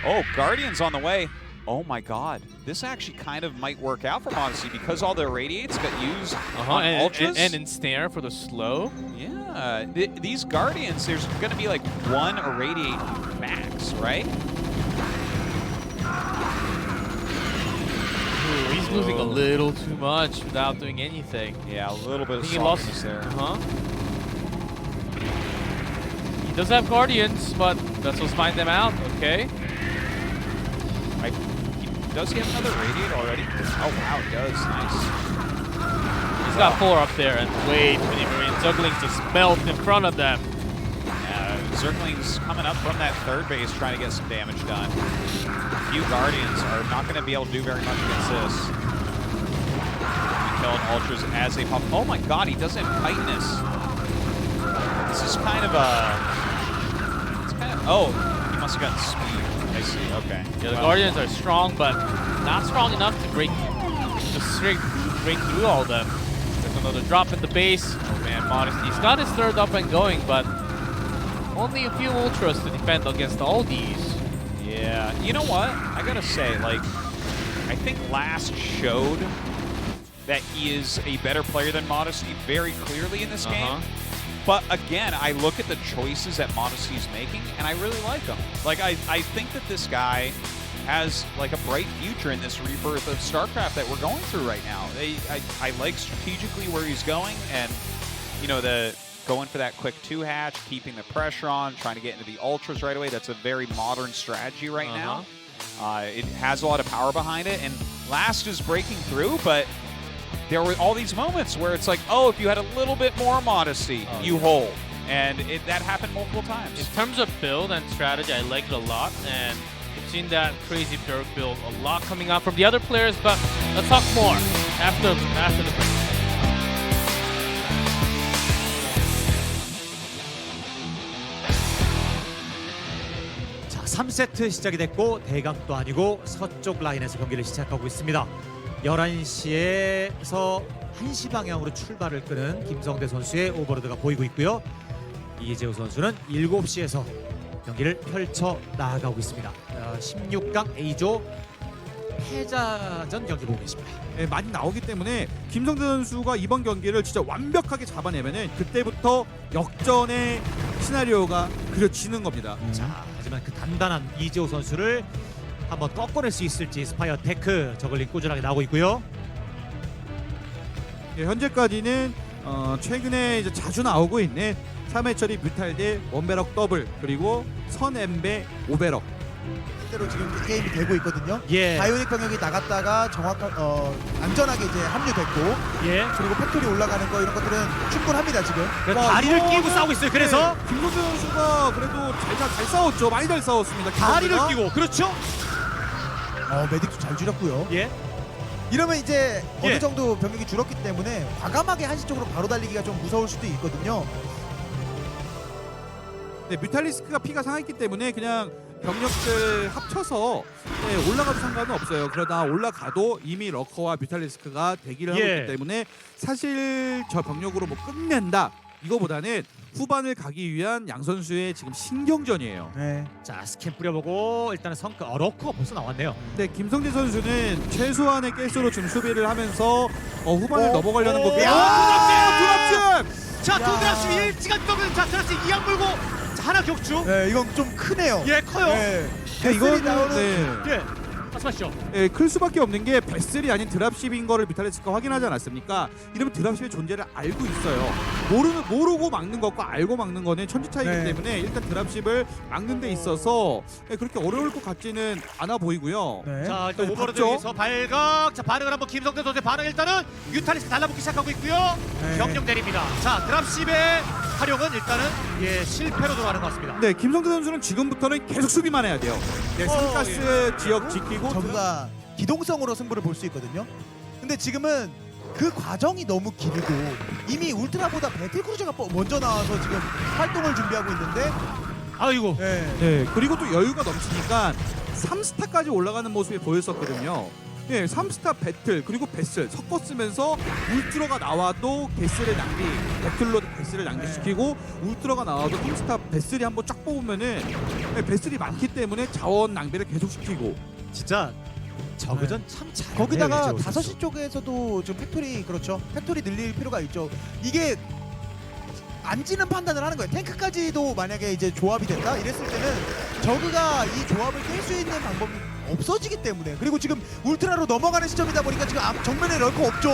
[SPEAKER 2] Oh, Guardian's on the way. Oh my god. This actually kind of might work out for Modesty because all the irradiates got used on ultras.
[SPEAKER 1] And ensnare for the slow.
[SPEAKER 2] Yeah. These Guardians, there's going to be like 1 irradiate max, right?
[SPEAKER 1] Ooh, he's losing a little too much without doing anything.
[SPEAKER 2] Yeah, a little bit of
[SPEAKER 1] loss
[SPEAKER 2] there.
[SPEAKER 1] He does have Guardians, but vessels find them out. Okay.
[SPEAKER 2] Does he have another radiate already? Oh wow, he does. Nice.
[SPEAKER 1] He's got 4 up there, and way too many Marines. Zerglings just melt in front of them.
[SPEAKER 2] Yeah, Zerglings coming up from that 3rd base trying to get some damage done. Few Guardians are not going to be able to do very much against this. Killing ultras as they pop. Oh my god, he doesn't have chitinous. This is kind of a. It's kind of. Oh, he must have gotten speed. I see. Okay.
[SPEAKER 1] Yeah, the Guardians are strong, but not strong enough to break through all of them. There's another drop in the base. Oh man, Modesty. He's got his 3rd up and going, but only a few ultras to defend against all these.
[SPEAKER 2] Yeah. You know what? I gotta say, like, I think Last showed that he is a better player than Modesty very clearly in this game. But again, I look at the choices that Modesty's making, and I really like them. Like, I think that this guy has like a bright future in this rebirth of Starcraft that we're going through right now. I like strategically where he's going, and you know, the going for that quick 2-hatch, keeping the pressure on, trying to get into the ultras right away. That's a very modern strategy right now. It has a lot of power behind it, and Last is breaking through, but there were all these moments where it's like, oh, if you had a little bit more Modesty, you hold. And that happened multiple times.
[SPEAKER 1] In terms of build and strategy, I like it a lot. And we've seen that crazy Dirk build a lot coming out from the other players. But let's talk more after the break.
[SPEAKER 3] 자, 3세트 시작이 됐고 대각도 아니고 서쪽 라인에서 경기를 시작하고 있습니다. 11시에서 1시 방향으로 출발을 끄는 김성대 선수의 오버로드가 보이고 있고요. 이재호 선수는 7시에서 경기를 펼쳐 나아가고 있습니다. 16강 A조 패자전 경기 보고 계십니다.
[SPEAKER 4] 네, 많이 나오기 때문에 김성대 선수가 이번 경기를 진짜 완벽하게 잡아내면은 그때부터 역전의 시나리오가 그려지는 겁니다.
[SPEAKER 3] 자, 하지만 그 단단한 이재호 선수를 한번 꺾어낼 수 있을지 스파이어 테크 저글링 꾸준하게 나오고 있고요.
[SPEAKER 4] 네, 현재까지는 최근에 이제 자주 나오고 있는 3회 처리 뮤탈 원베럭 더블 그리고 선엠베 오베럭
[SPEAKER 5] 대로 지금 게임이 되고 있거든요.
[SPEAKER 3] 예.
[SPEAKER 5] 바이오닉 병력이 나갔다가 안전하게 이제 합류됐고,
[SPEAKER 3] 예.
[SPEAKER 5] 그리고 팩토리 올라가는 거 이런 것들은 충분합니다 지금.
[SPEAKER 3] 다리를 끼고 싸우고 있어요. 그래서
[SPEAKER 4] 네, 김성대 선수가 그래도 잘 싸웠죠. 많이 잘 싸웠습니다.
[SPEAKER 3] 다리를 끼고 그렇죠.
[SPEAKER 5] 메딕도 잘 줄였고요.
[SPEAKER 3] 예.
[SPEAKER 5] 이러면 이제
[SPEAKER 3] 예.
[SPEAKER 5] 어느 정도 병력이 줄었기 때문에 과감하게 한시 쪽으로 바로 달리기가 좀 무서울 수도 있거든요.
[SPEAKER 4] 네, 뮤탈리스크가 피가 상했기 때문에 그냥 병력들 합쳐서 올라가도 상관은 없어요. 그러다 올라가도 이미 러커와 뮤탈리스크가 대기를 하고 있기 때문에 사실 저 병력으로 뭐 끝낸다 이거보다는 후반을 가기 위한 양 선수의 지금 신경전이에요.
[SPEAKER 5] 네.
[SPEAKER 3] 자, 스캔 뿌려보고 일단은 러커가 벌써 나왔네요.
[SPEAKER 4] 근데 김성재 선수는 최소한의 가스로 좀 수비를 하면서 후반을 넘어가려는 거고요. 드랍십!
[SPEAKER 3] 자, 두 드랍십 일찌감치 자, 드랍십 2양 물고 자, 하나 격추.
[SPEAKER 5] 네, 이건 좀 크네요.
[SPEAKER 3] 예, 커요.
[SPEAKER 5] 네.
[SPEAKER 4] 이건
[SPEAKER 5] 나오는
[SPEAKER 4] 네.
[SPEAKER 3] 예. 말씀하시죠.
[SPEAKER 4] 예, 클 수밖에 없는 게 베슬이 아닌 드랍십인 거를 비탈리스크가 확인하지 않았습니까? 이러면 드랍십의 존재를 알고 있어요. 모르고 막는 것과 알고 막는 거는 천지 차이기
[SPEAKER 5] 네.
[SPEAKER 4] 때문에 일단 드랍십을 막는 데 있어서 그렇게 어려울 것 같지는 않아 보이고요.
[SPEAKER 5] 네.
[SPEAKER 3] 자, 일단
[SPEAKER 4] 네,
[SPEAKER 3] 오버로드
[SPEAKER 4] 봤죠?
[SPEAKER 3] 여기서 발각. 자, 반응을 한번 김성대 선수의 반응 일단은 뮤탈리스크 달라붙기 시작하고 있고요.
[SPEAKER 5] 네.
[SPEAKER 3] 명령 내립니다. 자, 드랍십의 활용은 일단은 실패로 돌아가는 것 같습니다.
[SPEAKER 4] 네, 김성대 선수는 지금부터는 계속 수비만 해야 돼요. 네, 산가스 지역 지키고
[SPEAKER 5] 저그가 기동성으로 승부를 볼 수 있거든요. 근데 지금은 그 과정이 너무 길고 이미 울트라보다 배틀크루저가 먼저 나와서 지금 활동을 준비하고 있는데
[SPEAKER 3] 아이고.
[SPEAKER 5] 네.
[SPEAKER 4] 네, 그리고 또 여유가 넘치니까 3스타까지 올라가는 모습이 보였었거든요. 네, 3스타 배틀 그리고 베슬 섞어 쓰면서 울트라가 나와도 베슬을 낭비, 배틀로 베슬을 낭비시키고 울트라가 나와도 3스타 베슬이 한번 쫙 뽑으면은 네, 베슬이 많기 때문에 자원 낭비를 계속시키고
[SPEAKER 3] 진짜 저그전 참 잘해요.
[SPEAKER 5] 거기다가
[SPEAKER 3] 이제
[SPEAKER 5] 5시 쪽에서도 좀 팩토리 그렇죠. 팩토리 늘릴 필요가 있죠. 이게 안 지는 판단을 하는 거예요. 탱크까지도 만약에 이제 조합이 된다 이랬을 때는 저그가 이 조합을 깰 수 있는 방법이 없어지기 때문에 그리고 지금 울트라로 넘어가는 시점이다 보니까 지금 정면에 럴커 없죠.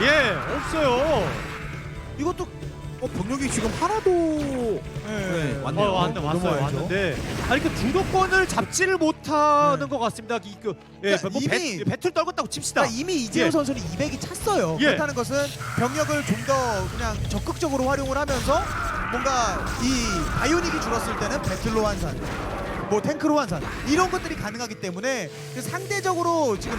[SPEAKER 3] 예, 없어요.
[SPEAKER 5] 이것도
[SPEAKER 4] 병력이 지금 하나도 네, 왔네요.
[SPEAKER 3] 왔어요.
[SPEAKER 5] 넘어와야죠.
[SPEAKER 3] 왔는데 아니 그 주도권을 잡지를 못하는 것 같습니다.
[SPEAKER 5] 그러니까
[SPEAKER 3] 뭐
[SPEAKER 5] 이미-
[SPEAKER 3] 배틀 떨궜다고 칩시다.
[SPEAKER 5] 그러니까 이미 이재호
[SPEAKER 3] 예.
[SPEAKER 5] 선수는 200이 찼어요.
[SPEAKER 3] 예.
[SPEAKER 5] 그렇다는 것은 병력을 좀 더 그냥 적극적으로 활용을 하면서 뭔가 이 바이오닉이 줄었을 때는 배틀로 환산, 뭐 탱크로 환산 이런 것들이 가능하기 때문에 상대적으로 지금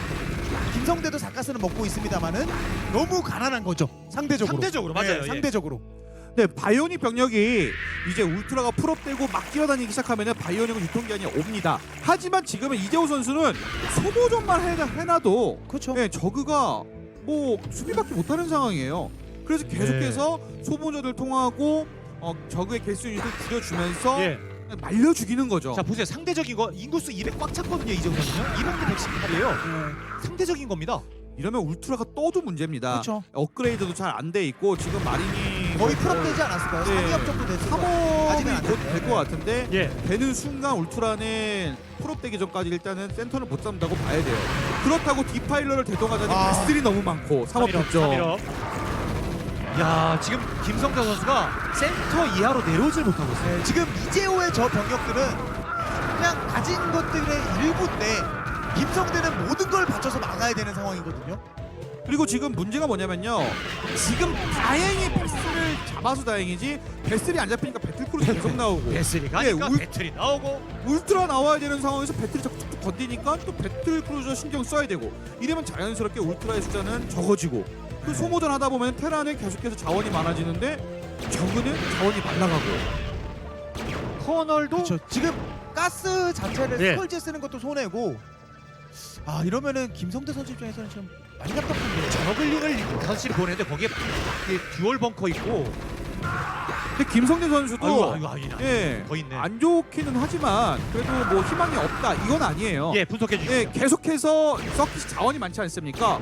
[SPEAKER 5] 김성대도 사카스는 먹고 있습니다만은 너무 가난한 거죠. 상대적으로.
[SPEAKER 3] 상대적으로, 맞아요. 예.
[SPEAKER 5] 상대적으로.
[SPEAKER 4] 네, 바이오닉 병력이 이제 울트라가 풀업되고 막 뛰어다니기 시작하면 바이오닉은 유통기한이 옵니다. 하지만 지금은 이재호 선수는 소모전만 해놔도
[SPEAKER 5] 그렇죠.
[SPEAKER 4] 네, 저그가 뭐 수비밖에 못하는 상황이에요. 그래서 계속해서 소모전을 통하고 저그의 개수 유닛을 줄여주면서
[SPEAKER 3] 예.
[SPEAKER 4] 말려 죽이는 거죠.
[SPEAKER 3] 자 보세요. 상대적인 거 인구수 200 꽉 찼거든요. 이재훈 선수는. 이번도 118이에요. 상대적인 겁니다.
[SPEAKER 4] 이러면 울트라가 떠도 문제입니다.
[SPEAKER 5] 그렇죠.
[SPEAKER 4] 업그레이드도 잘 안 돼 있고 지금 마린이
[SPEAKER 5] 거의 풀업되지 않았을까요?
[SPEAKER 4] 네.
[SPEAKER 5] 3위업 정도 됐을 거예요. 아직은 안
[SPEAKER 4] 3업이 곧
[SPEAKER 5] 됐네.
[SPEAKER 4] 될 것 같은데
[SPEAKER 3] 예.
[SPEAKER 4] 되는 순간 울트라는 풀업되기 전까지 일단은 센터를 못 잡는다고 봐야 돼요. 그렇다고 디파일러를 대동하자니
[SPEAKER 5] 아.
[SPEAKER 4] 베슬이 너무 많고 3업 됐죠.
[SPEAKER 3] 야 지금 김성대 선수가 센터 이하로 내려오질 못하고 있어요.
[SPEAKER 5] 네, 지금 이재호의 저 병력들은 그냥 가진 것들의 일부인데 김성대는 모든 걸 바쳐서 막아야 되는 상황이거든요.
[SPEAKER 4] 그리고 지금 문제가 뭐냐면요. 지금 다행히 베슬을 잡아서 다행이지 베슬이 안 잡히니까 배틀크루즈 계속 나오고
[SPEAKER 3] 배슬이
[SPEAKER 4] 예,
[SPEAKER 3] 가니까 배틀이 나오고
[SPEAKER 4] 울트라 나와야 되는 상황에서 배틀이 자꾸 툭툭 건드니까 또 배틀크루저 신경 써야 되고 이러면 자연스럽게 울트라의 숫자는 적어지고 그 소모전 하다 보면 테라는 계속해서 자원이 많아지는데 저그는 자원이 말라가고
[SPEAKER 3] 커널도
[SPEAKER 5] 그렇죠. 지금 가스 자체를
[SPEAKER 3] 예.
[SPEAKER 5] 스컬지 쓰는 것도 손해고 아 이러면은 김성대 선수 입장에서는 좀 많이 답답한데요.
[SPEAKER 3] 저글링을 사실 보내는데 거기에 듀얼 벙커 있고
[SPEAKER 4] 근데 김성대 선수도 예,
[SPEAKER 3] 더 있네.
[SPEAKER 4] 안 좋기는 하지만 그래도 뭐 희망이 없다 이건 아니에요.
[SPEAKER 3] 예 분석해 주시죠.
[SPEAKER 4] 예, 계속해서 서킷이 자원이 많지 않습니까?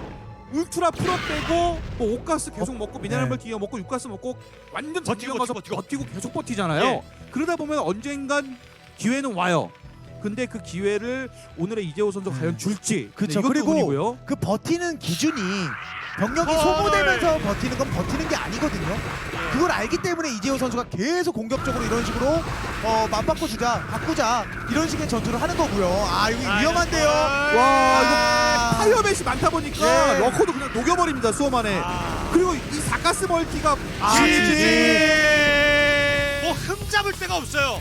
[SPEAKER 4] 울트라 풀업되고 뭐 옥가스 계속 먹고 미네랄물 뒤에 먹고 육가스 먹고 완전
[SPEAKER 3] 버티고,
[SPEAKER 4] 가서
[SPEAKER 3] 버티고.
[SPEAKER 4] 계속 버티잖아요.
[SPEAKER 3] 예.
[SPEAKER 4] 그러다 보면 언젠간 기회는 와요. 근데 그 기회를 오늘의 이재호 선수 과연 줄지
[SPEAKER 5] 그쵸.
[SPEAKER 4] 이것도
[SPEAKER 5] 그리고
[SPEAKER 4] 의문이고요.
[SPEAKER 5] 그 버티는 기준이 병력이
[SPEAKER 3] 헐.
[SPEAKER 5] 소모되면서 버티는 건 버티는 게 아니거든요. 그걸 알기 때문에 이재호 선수가 계속 공격적으로 이런 식으로 맞바꿔 주자, 바꾸자 이런 식의 전투를 하는 거고요. 아 이거 위험한데요.
[SPEAKER 4] 와 이거
[SPEAKER 5] 아.
[SPEAKER 4] 파이어맷이 많다 보니까
[SPEAKER 5] 예.
[SPEAKER 4] 러커도 그냥 녹여버립니다 수험 안에. 그리고 이 사가스 멀티가
[SPEAKER 3] 뭐 흠잡을 데가 없어요.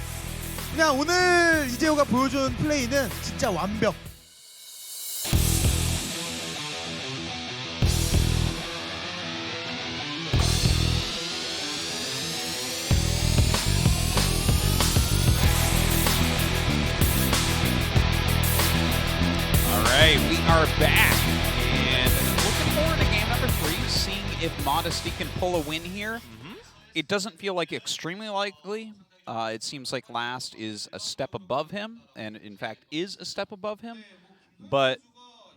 [SPEAKER 5] 그냥 오늘 이재호가 보여준 플레이는 진짜 완벽.
[SPEAKER 2] All right, we are back and looking forward to game number 3, seeing if Modesty can pull a win here. It doesn't feel like extremely likely. It seems like Last is a step above him, and in fact is a step above him. But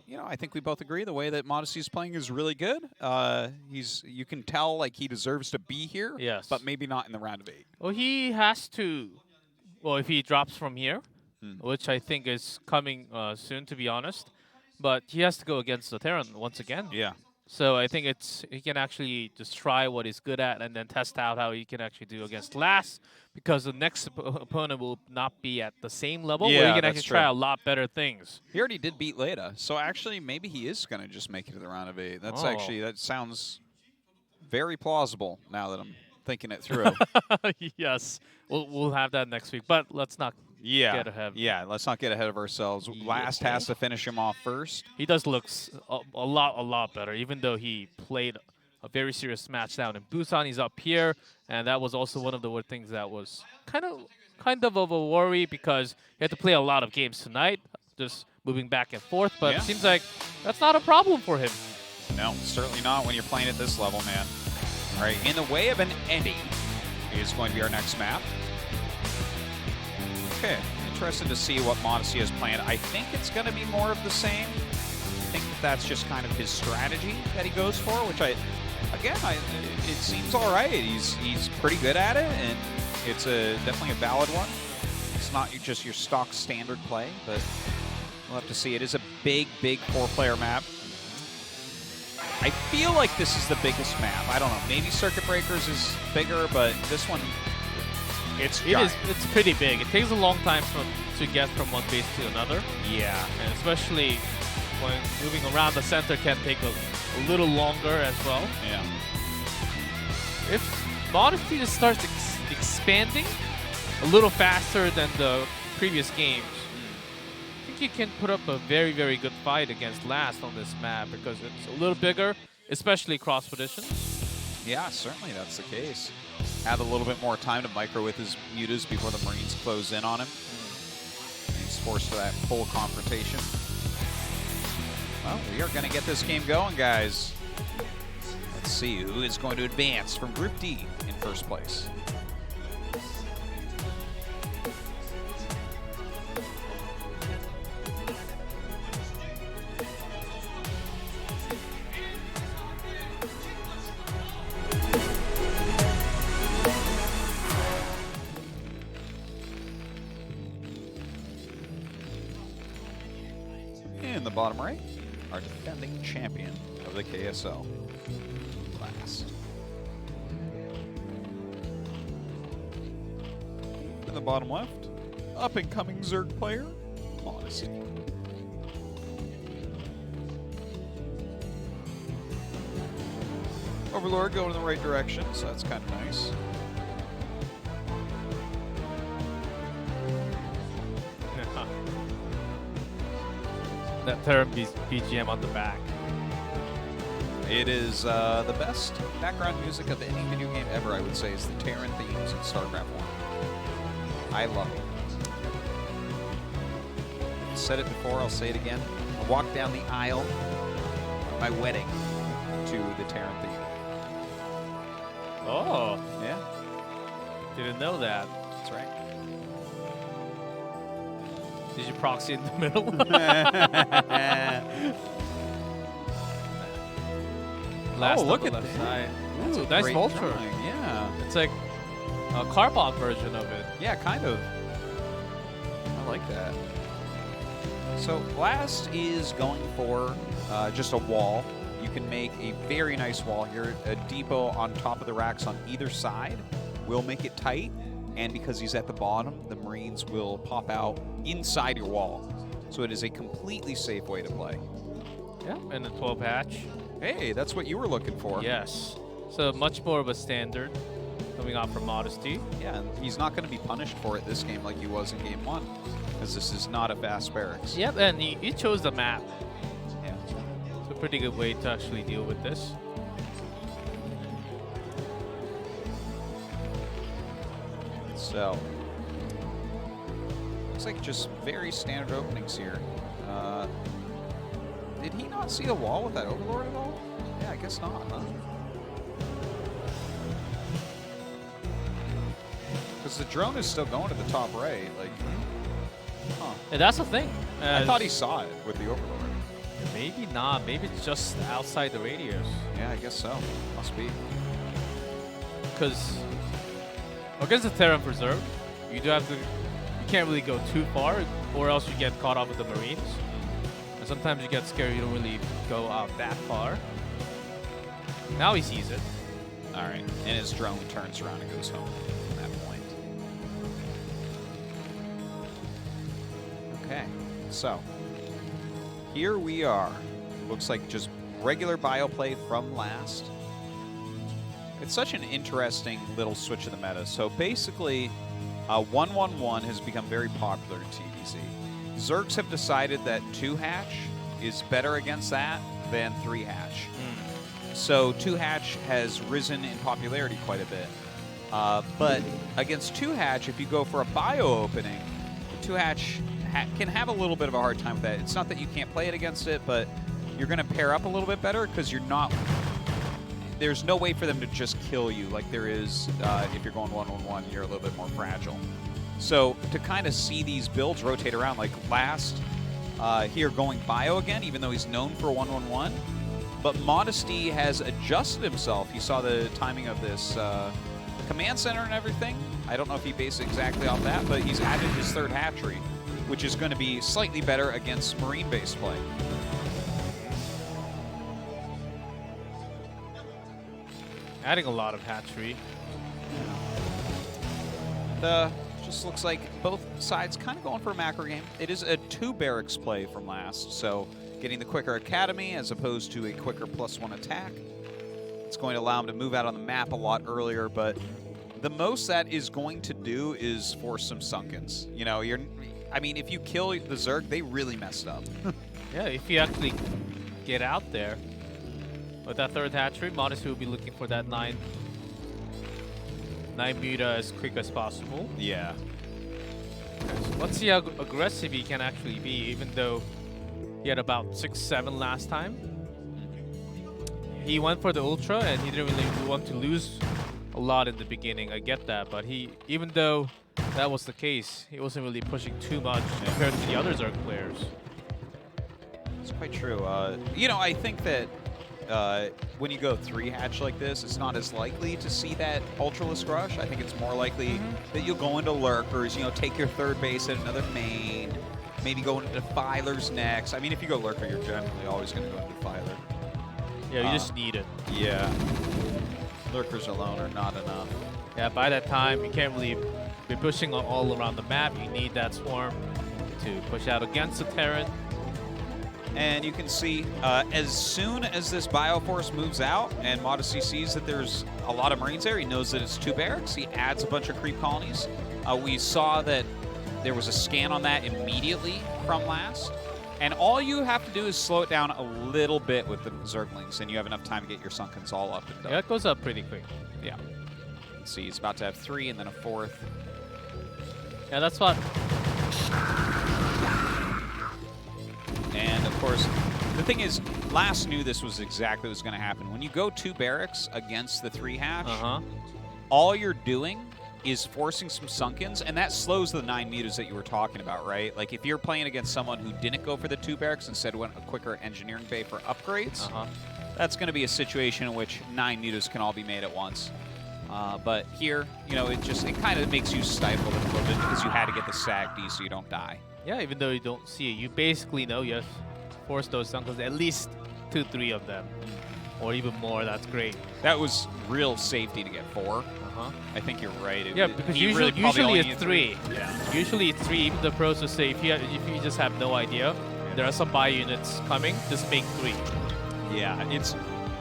[SPEAKER 2] you know, I think we both agree the way that Modesty is playing is really good. You can tell like he deserves to be here,
[SPEAKER 1] Yes.
[SPEAKER 2] but maybe not in the round of 8.
[SPEAKER 1] Well, he has to. Well, if he drops from here, which I think is coming soon, to be honest. But he has to go against the Terran once again.
[SPEAKER 2] Yeah.
[SPEAKER 1] So I think he can actually just try what he's good at and then test out how he can actually do against Last, because the next opponent will not be at the same level where he
[SPEAKER 2] Yeah,
[SPEAKER 1] can
[SPEAKER 2] that's
[SPEAKER 1] actually try
[SPEAKER 2] true.
[SPEAKER 1] a lot better things.
[SPEAKER 2] He already did beat Leda, so actually maybe he is going to just make it to the round of 8. That's actually, that sounds very plausible now that I'm thinking it through.
[SPEAKER 1] Yes, we'll have that next week, but let's not get ahead.
[SPEAKER 2] Yeah, let's not get ahead of ourselves. Last has to finish him off first.
[SPEAKER 1] He does look a lot better, even though he played a very serious match down in Busan. He's up here, and that was also one of the things that was kind of a worry, because he had to play a lot of games tonight, just moving back and forth. But it seems like that's not a problem for him.
[SPEAKER 2] No, certainly not when you're playing at this level, man. All right, in the way of an Eddie is going to be our next map. Okay, interested to see what Modesty has planned. I think it's going to be more of the same. I think that's just kind of his strategy that he goes for, which it seems all right. He's pretty good at it, and it's definitely a valid one. It's not just your stock standard play, but we'll have to see. It is a big 4-player map. I feel like this is the biggest map. I don't know. Maybe Circuit Breakers is bigger, but this one, it's
[SPEAKER 1] pretty big. It takes a long time to get from one base to another.
[SPEAKER 2] Yeah.
[SPEAKER 1] And especially when moving around the center can take a little longer as well.
[SPEAKER 2] Yeah.
[SPEAKER 1] If Modesty just starts expanding a little faster than the previous games, I think you can put up a very good fight against Last on this map, because it's a little bigger, especially cross positions.
[SPEAKER 2] Yeah, certainly that's the case. Have a little bit more time to micro with his mutas before the Marines close in on him. And he's forced to that full confrontation. Well, we are going to get this game going, guys. Let's see who is going to advance from Group D in first place. In the bottom right, our defending champion of the KSL class. In the bottom left, up-and-coming Zerg player, Modesty. Overlord going in the right direction, so that's kind of nice.
[SPEAKER 1] That Terran BGM on the back.
[SPEAKER 2] It is the best background music of any video game ever, I would say, is the Terran themes in Starcraft 1. I love it. I said it before, I'll say it again. I walked down the aisle at my wedding to the Terran theme.
[SPEAKER 1] Oh,
[SPEAKER 2] Yeah,
[SPEAKER 1] didn't know that.
[SPEAKER 2] that's right.
[SPEAKER 1] Did you proxy in the middle? Last
[SPEAKER 2] Oh, look
[SPEAKER 1] on the
[SPEAKER 2] at
[SPEAKER 1] left
[SPEAKER 2] that.
[SPEAKER 1] side.
[SPEAKER 2] That's
[SPEAKER 1] Ooh,
[SPEAKER 2] a
[SPEAKER 1] nice
[SPEAKER 2] great
[SPEAKER 1] vulture.
[SPEAKER 2] drawing, yeah.
[SPEAKER 1] It's like a carbon version of it.
[SPEAKER 2] Yeah, kind of. I like that. So last is going for just a wall. You can make a very nice wall here. A depot on top of the racks on either side will make it tight. And because he's at the bottom, the Marines will pop out inside your wall. So it is a completely safe way to play.
[SPEAKER 1] Yeah, and the 12 hatch.
[SPEAKER 2] Hey, that's what you were looking for.
[SPEAKER 1] Yes. So much more of a standard coming out from Modesty.
[SPEAKER 2] Yeah, and he's not going to be punished for it this game like he was in Game 1. Because this is not a fast barracks.
[SPEAKER 1] Yep, and he chose the map.
[SPEAKER 2] Yeah.
[SPEAKER 1] It's a pretty good way to actually deal with this.
[SPEAKER 2] So, looks like just very standard openings here. Did he not see the wall with that Overlord at all? Yeah, I guess not, huh? Because the drone is still going to the top right. Like, huh.
[SPEAKER 1] And that's the thing.
[SPEAKER 2] I thought he saw it with the Overlord.
[SPEAKER 1] Maybe not. Maybe it's just outside the radius.
[SPEAKER 2] Yeah, I guess so. Must be.
[SPEAKER 1] Because against the Terran Preserve, you can't really go too far, or else you get caught up with the Marines. And sometimes you get scared, you don't really go out that far. Now he sees it.
[SPEAKER 2] All right, and his drone turns around and goes home at that point. Okay, so here we are. Looks like just regular bio play from last. It's such an interesting little switch of the meta. So basically, 1-1-1 has become very popular in TVZ. Zergs have decided that 2-hatch is better against that than 3-hatch. So 2-hatch has risen in popularity quite a bit. But against 2-hatch, if you go for a bio opening, 2-hatch can have a little bit of a hard time with that. It's not that you can't play it against it, but you're going to pair up a little bit better because you're not... There's no way for them to just kill you like there is if you're going 1-1-1. You're a little bit more fragile. So to kind of see these builds rotate around, like last here going bio again, even though he's known for 1-1-1, but Modesty has adjusted himself. You saw the timing of this command center and everything. I don't know if he based it exactly off that, but he's added his 3rd hatchery, which is going to be slightly better against Marine-based play.
[SPEAKER 1] Adding a lot of hatchery.
[SPEAKER 2] Just looks like both sides kind of going for a macro game. It is a 2 barracks play from last, so getting the quicker academy as opposed to a quicker +1 attack. It's going to allow him to move out on the map a lot earlier, but the most that is going to do is force some sunkens. You know, I mean, if you kill the Zerg, they really messed up.
[SPEAKER 1] Yeah, if you actually get out there with that 3rd hatchery, Modesty will be looking for that 9 muta as quick as possible.
[SPEAKER 2] Yeah.
[SPEAKER 1] So let's see how aggressive he can actually be, even though he had about 6-7 last time. He went for the Ultra, and he didn't really want to lose a lot in the beginning. I get that, but even though that was the case, he wasn't really pushing too much compared to the other Zerg players.
[SPEAKER 2] It's quite true. You know, I think that when you go 3-hatch like this, it's not as likely to see that Ultralisk rush. I think it's more likely that you'll go into lurkers, you know, take your 3rd base at another main, maybe go into defilers next. I mean, if you go lurker, you're generally always going to go into defiler.
[SPEAKER 1] Yeah, you just need it.
[SPEAKER 2] Yeah. Lurkers alone are not enough.
[SPEAKER 1] Yeah, by that time, you can't really be pushing all around the map. You need that swarm to push out against the Terran.
[SPEAKER 2] And you can see as soon as this Bioforce moves out and Modesty sees that there's a lot of Marines there, he knows that it's 2 barracks. He adds a bunch of creep colonies. We saw that there was a scan on that immediately from last. And all you have to do is slow it down a little bit with the Zerglings, and you have enough time to get your Sunkens all up and done.
[SPEAKER 1] Yeah, it goes up pretty quick.
[SPEAKER 2] Yeah. You can see he's about to have 3 and then a 4th.
[SPEAKER 1] Yeah, that's what...
[SPEAKER 2] And, of course, the thing is, last knew this was exactly what was going to happen. When you go 2 barracks against the 3-hatch, all you're doing is forcing some Sunkens, and that slows the 9 mutas that you were talking about, right? Like, if you're playing against someone who didn't go for the 2 barracks, instead went a quicker engineering bay for upgrades, that's going to be a situation in which 9 mutas can all be made at once. But here, you know, it kind of makes you stifle it a little bit because you had to get the SAG D so you don't die.
[SPEAKER 1] Yeah, even though you don't see it, you basically know you have to force those Sunkens, at least 2-3 of them. Or even more, that's great.
[SPEAKER 2] That was real safety to get 4. I think you're right.
[SPEAKER 1] Yeah, because usually it's 3. Yeah. Usually it's 3. Even the pros will say if you just have no idea, there are some buy units coming, just make 3.
[SPEAKER 2] Yeah, it's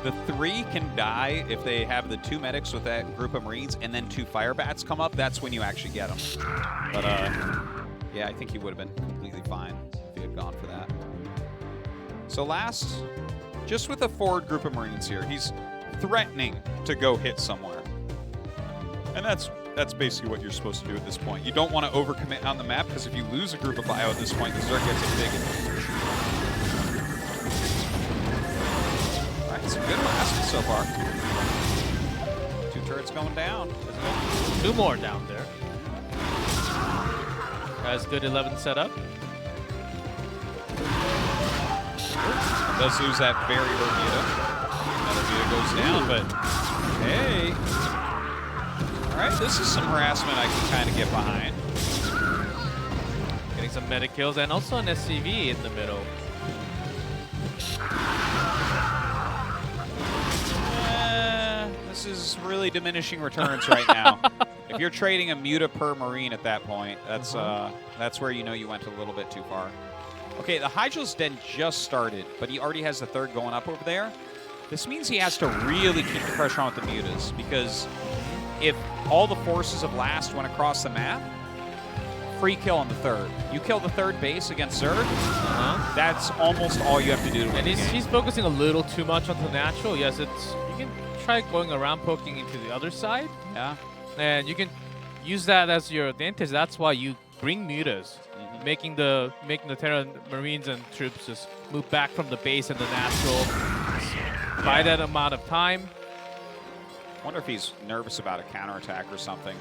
[SPEAKER 2] the 3 can die if they have the 2 medics with that group of Marines, and then 2 fire bats come up. That's when you actually get them. But yeah, I think he would have been completely fine if he had gone for that. So last, just with a forward group of Marines here, he's threatening to go hit somewhere. And that's basically what you're supposed to do at this point. You don't want to overcommit on the map, because if you lose a group of bio at this point, the Zerg gets a big advantage. All right, some good blasting so far. 2 turrets going down.
[SPEAKER 1] 2 more down there. Guys, good 11 setup.
[SPEAKER 2] Does lose that very Bermuda. Another Muta goes down, but hey. All right, this is some harassment I can kind of get behind.
[SPEAKER 1] some meta kills and also an SCV in the middle.
[SPEAKER 2] This is really diminishing returns right now. If you're trading a Muta per Marine at that point, that's where you know you went a little bit too far. Okay, the Hydra's Den just started, but he already has the third going up over there. This means he has to really keep the pressure on with the Mutas, because if all the forces of Last went across the map, free kill on the third. You kill the third base against Zerg, that's almost all you have to do to win
[SPEAKER 1] And
[SPEAKER 2] the game.
[SPEAKER 1] he's focusing a little too much on the natural. Yes, you can try going around poking into the other side.
[SPEAKER 2] Yeah.
[SPEAKER 1] And you can use that as your advantage. That's why you bring mutas, making the Terran Marines and troops just move back from the base and the natural by that amount of time.
[SPEAKER 2] I wonder if he's nervous about a counterattack or something.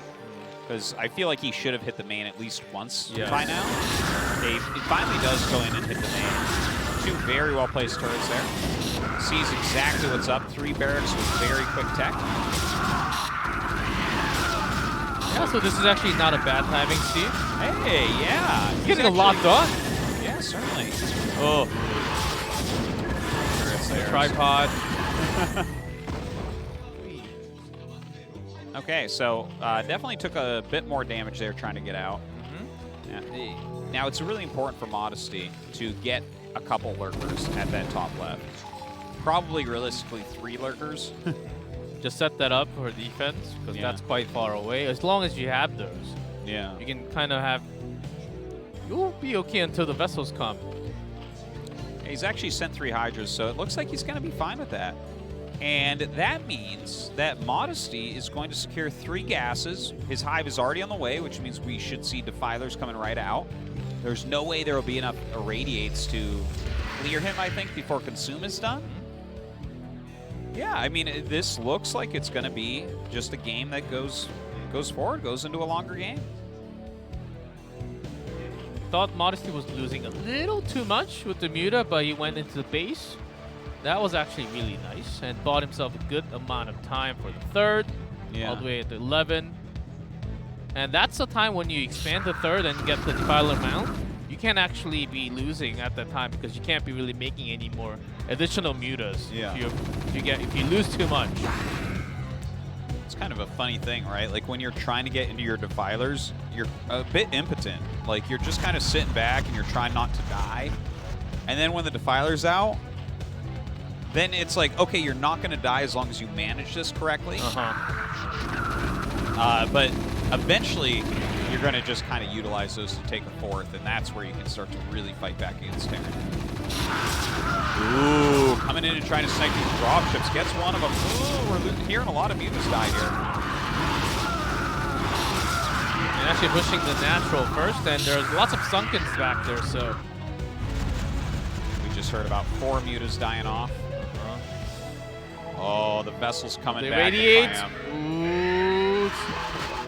[SPEAKER 2] Because I feel like he should have hit the main at least once by now. He finally does go in and hit the main. Two very well-placed turrets there. Sees exactly what's up. 3 barracks with very quick tech.
[SPEAKER 1] Yeah, so this is actually not a bad timing, Steve.
[SPEAKER 2] Hey, yeah.
[SPEAKER 1] He's getting a lot done.
[SPEAKER 2] Yeah, certainly.
[SPEAKER 1] Oh.
[SPEAKER 2] Turrets there.
[SPEAKER 1] Tripod.
[SPEAKER 2] Okay, so definitely took a bit more damage there trying to get out. Yeah. Now, it's really important for Modesty to get a couple lurkers at that top left. Probably, realistically, 3 lurkers.
[SPEAKER 1] Just set that up for defense, because that's quite far away. As long as you have those, you can kind of have... You'll be okay until the vessels come.
[SPEAKER 2] He's actually sent 3 Hydras, so it looks like he's going to be fine with that. And that means that Modesty is going to secure 3 gases. His hive is already on the way, which means we should see defilers coming right out. There's no way there will be enough irradiates to clear him, I think, before Consume is done. Yeah, I mean, this looks like it's going to be just a game that goes forward, goes into a longer game.
[SPEAKER 1] Thought Modesty was losing a little too much with the Muta, but he went into the base. That was actually really nice and bought himself a good amount of time for the third, all the way at the 11. And that's the time when you expand the third and get the Defiler mount. You can't actually be losing at that time because you can't be really making any more additional mutas if you lose too much.
[SPEAKER 2] It's kind of a funny thing, right? Like when you're trying to get into your defilers, you're a bit impotent. Like you're just kind of sitting back and you're trying not to die. And then when the defiler's out, then it's like, okay, you're not going to die as long as you manage this correctly. But eventually, you're going to just kind of utilize those to take a fourth, and that's where you can start to really fight back against Terran. Ooh, coming in and trying to snipe these dropships. Gets one of them. Ooh, we're hearing a lot of mutas die here.
[SPEAKER 1] And actually pushing the natural first, and there's lots of sunkens back there, so...
[SPEAKER 2] We just heard about 4 mutas dying off. Oh, the vessel's coming back.
[SPEAKER 1] They radiate.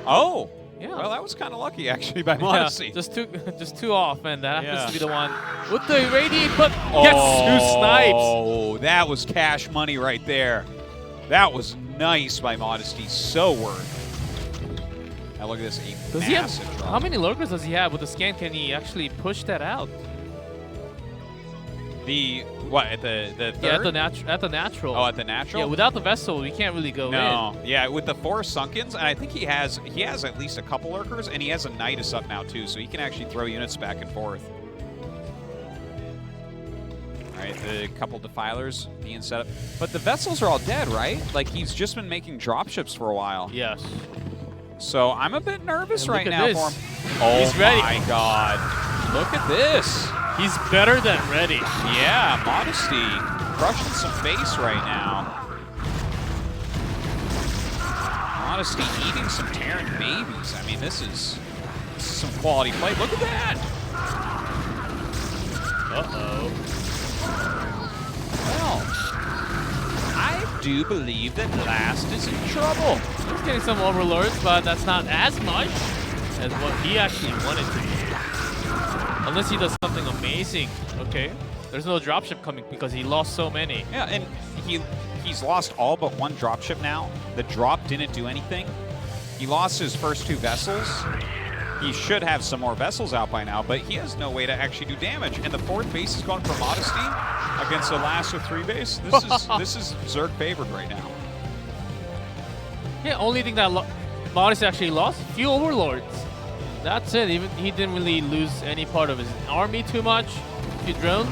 [SPEAKER 2] Oh!
[SPEAKER 1] Yeah.
[SPEAKER 2] Well, that was kind of lucky, actually, by Modesty.
[SPEAKER 1] Just too off, and that happens to be the one with the irradiate, but gets 2 snipes. Oh,
[SPEAKER 2] that was cash money right there. That was nice by Modesty. So worth. Now look at this.
[SPEAKER 1] Does he have, how many lurkers does he have? With the scan, can he actually push that out?
[SPEAKER 2] What, at the third?
[SPEAKER 1] Yeah, at the natural.
[SPEAKER 2] Oh, at the natural?
[SPEAKER 1] Yeah, without the vessel, we can't really go in.
[SPEAKER 2] No, yeah, with the 4 sunkens, and I think he has at least a couple lurkers, and he has a Nidus up now too, so he can actually throw units back and forth. All right, the couple defilers being set up. But the vessels are all dead, right? Like, he's just been making dropships for a while.
[SPEAKER 1] Yes.
[SPEAKER 2] So I'm a bit nervous right now for him.
[SPEAKER 1] Oh, he's ready.
[SPEAKER 2] My God. Look at this.
[SPEAKER 1] He's better than ready.
[SPEAKER 2] Yeah, Modesty crushing some base right now. Modesty eating some Terran babies. I mean, this is some quality play. Look at that.
[SPEAKER 1] Uh-oh.
[SPEAKER 2] Well, I do believe that Last is in trouble.
[SPEAKER 1] He's getting some overlords, but that's not as much as what he actually wanted to be. Unless he does something amazing. Okay. There's no dropship coming because he lost so many.
[SPEAKER 2] Yeah, and he's lost all but 1 dropship now. The drop didn't do anything. He lost his first 2 vessels. He should have some more vessels out by now, but he has no way to actually do damage. And the 4th base is going for Modesty against the last of 3 base. This is Zerg favored right now.
[SPEAKER 1] Yeah, only thing that Modesty actually lost, few Overlords. That's it. Even he didn't really lose any part of his army too much. Few drones.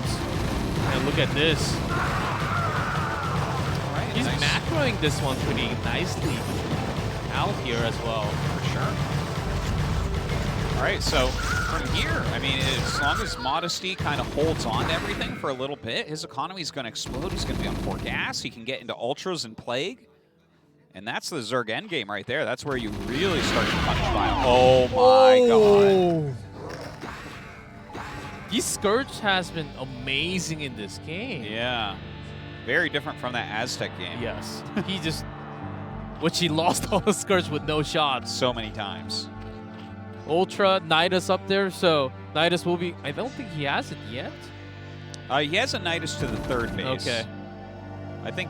[SPEAKER 1] And look at this.
[SPEAKER 2] Right,
[SPEAKER 1] He's
[SPEAKER 2] nice.
[SPEAKER 1] macroing this one pretty nicely out here as well.
[SPEAKER 2] For sure. All right, so from here, I mean, as long as Modesty kind of holds on to everything for a little bit, his economy is going to explode. He's going to be on 4 gas. He can get into Ultras and Plague. And that's the Zerg endgame right there. That's where you really start to punch by. Oh my god.
[SPEAKER 1] This Scourge has been amazing in this game.
[SPEAKER 2] Yeah. Very different from that Aztec game.
[SPEAKER 1] Yes. He just, which he lost all the Scourge with no shots.
[SPEAKER 2] So many times.
[SPEAKER 1] Ultra, Nidus up there, so Nidus will be, I don't think he has it yet.
[SPEAKER 2] He has a Nidus to the 3rd base.
[SPEAKER 1] Okay.
[SPEAKER 2] I think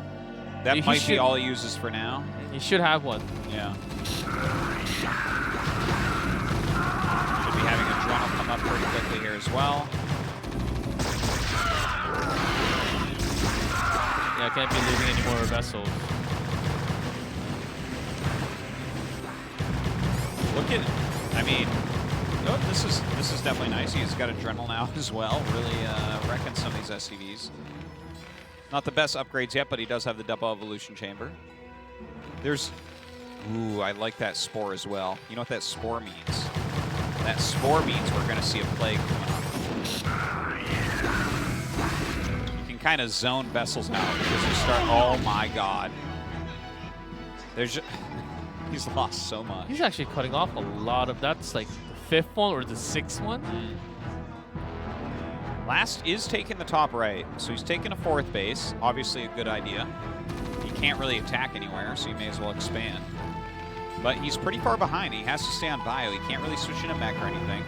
[SPEAKER 2] that
[SPEAKER 1] He
[SPEAKER 2] might be
[SPEAKER 1] should-
[SPEAKER 2] all he uses for now.
[SPEAKER 1] He should have one.
[SPEAKER 2] Yeah. Should be having Adrenal come up pretty quickly here as well.
[SPEAKER 1] Yeah, can't be losing any more vessels.
[SPEAKER 2] Look at, I mean, oh, this is definitely nice. He's got Adrenal now as well. Really wrecking some of these SCVs. Not the best upgrades yet, but he does have the double evolution chamber. There's, ooh, I like that spore as well. You know what that spore means? That spore means we're going to see a plague coming up. You can kind of zone vessels out because you start, oh my god. There's just, he's lost so much.
[SPEAKER 1] He's actually cutting off a lot of, that's like the 5th one or the 6th one.
[SPEAKER 2] Last is taking the top right, so he's taking a 4th base. Obviously a good idea. He can't really attack anywhere, so he may as well expand. But he's pretty far behind. He has to stay on bio. He can't really switch into mech or anything.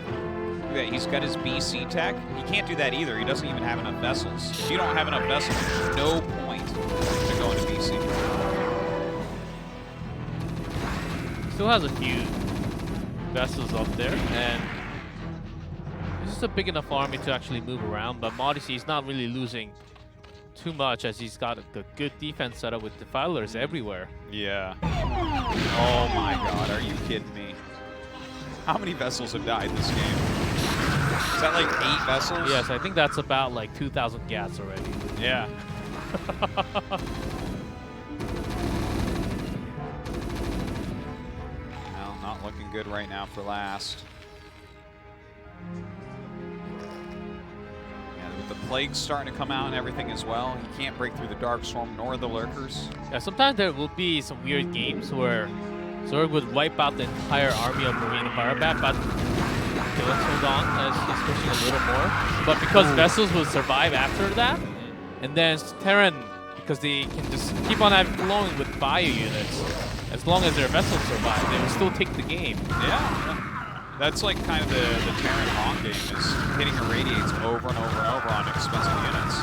[SPEAKER 2] Look at that. He's got his BC tech. He can't do that either. He doesn't even have enough vessels. If you don't have enough vessels, there's no point to go into BC.
[SPEAKER 1] Still has a few vessels up there, and this is a big enough army to actually move around, but Modesty is not really losing too much as he's got the good defense set up with defilers everywhere.
[SPEAKER 2] Yeah. Oh my god, are you kidding me? How many vessels have died this game? Is that like 8 vessels?
[SPEAKER 1] Yes, I think that's about like 2,000 gas already.
[SPEAKER 2] Yeah. Well, not looking good right now for last. With the plague starting to come out and everything as well, he can't break through the Dark Swarm nor the Lurkers.
[SPEAKER 1] Yeah, sometimes there will be some weird games where Zerg would wipe out the entire army of Marine Firebat, but okay, let's hold on as he's pushing a little more. But because vessels will survive after that, and then Terran, because they can just keep on flowing with bio units, as long as their vessels survive, they will still take the game.
[SPEAKER 2] Yeah. That's like kind of the Terran Hawk game, is hitting irradiates over and over and over on expensive units.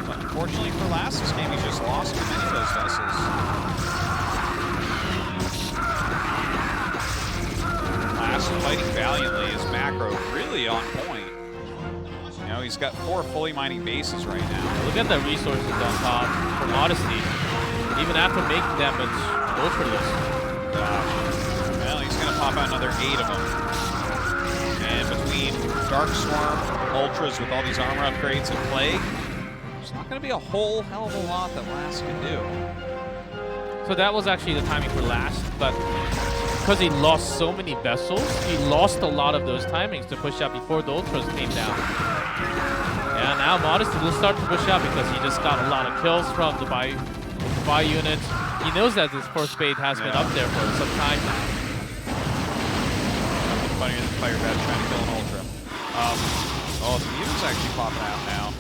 [SPEAKER 2] But unfortunately for last, this game he's just lost too many of those vessels. Last fighting valiantly, his macro really on point. You know, he's got 4 fully mining bases right now.
[SPEAKER 1] Look at the resources on top for Modesty, even after making that much ultraless.
[SPEAKER 2] Well, he's going to pop out another 8 of them. And between Dark Swarm, Ultras with all these armor upgrades and Plague, there's not going to be a whole hell of a lot that Last can do.
[SPEAKER 1] So that was actually the timing for Last, but because he lost so many vessels, he lost a lot of those timings to push out before the Ultras came down. Yeah, now Modesty will start to push out because he just got a lot of kills from the buy units. He knows that this first bait has been up there for some time now.
[SPEAKER 2] Nothing funnier than Firebat trying to kill an Ultra. Oh, the mutants actually popping out now.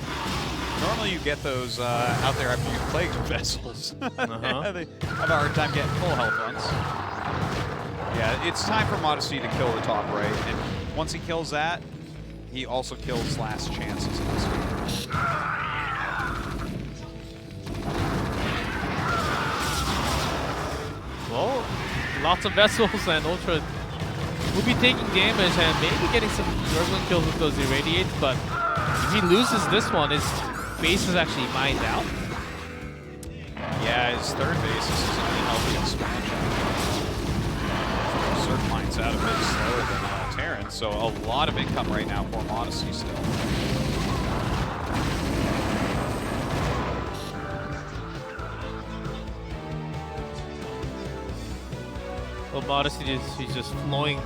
[SPEAKER 2] Normally you get those out there after you plague vessels. They have a hard time getting full health ones. Yeah, it's time for Modesty to kill the top right, and once he kills that, he also kills Last chances in this game.
[SPEAKER 1] Well, lots of vessels and Ultra will be taking damage and maybe getting some juggling kills with those irradiates, but if he loses this one, his base is actually mined out.
[SPEAKER 2] Yeah, his third base is an unhealthy expansion. Zerg mines out a bit slower than Terran, so a lot of income right now for Modesty still.
[SPEAKER 1] Well, Modesty he's just flowing.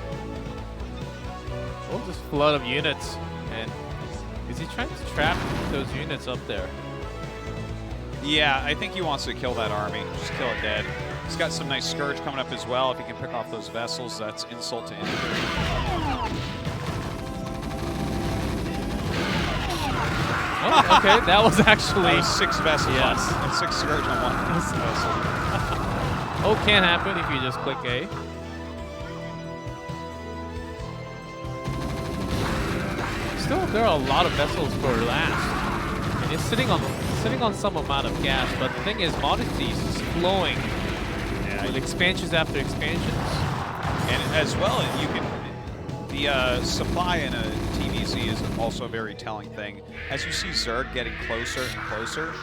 [SPEAKER 1] Oh, this flood of units. And is he trying to trap those units up there?
[SPEAKER 2] Yeah, I think he wants to kill that army. Just kill it dead. He's got some nice Scourge coming up as well. If he can pick off those vessels, that's insult to injury.
[SPEAKER 1] Oh, okay, that was actually...
[SPEAKER 2] That was 6 vessels.
[SPEAKER 1] Yes.
[SPEAKER 2] And 6 Scourge on one vessel.
[SPEAKER 1] Oh, can't happen if you just click A. Still, there are a lot of vessels for last. And he's sitting on some amount of gas, but the thing is, Modesty is just flowing with expansions after expansions.
[SPEAKER 2] And as well, you can... The supply in a TVZ is also a very telling thing. As you see Zerg getting closer and closer,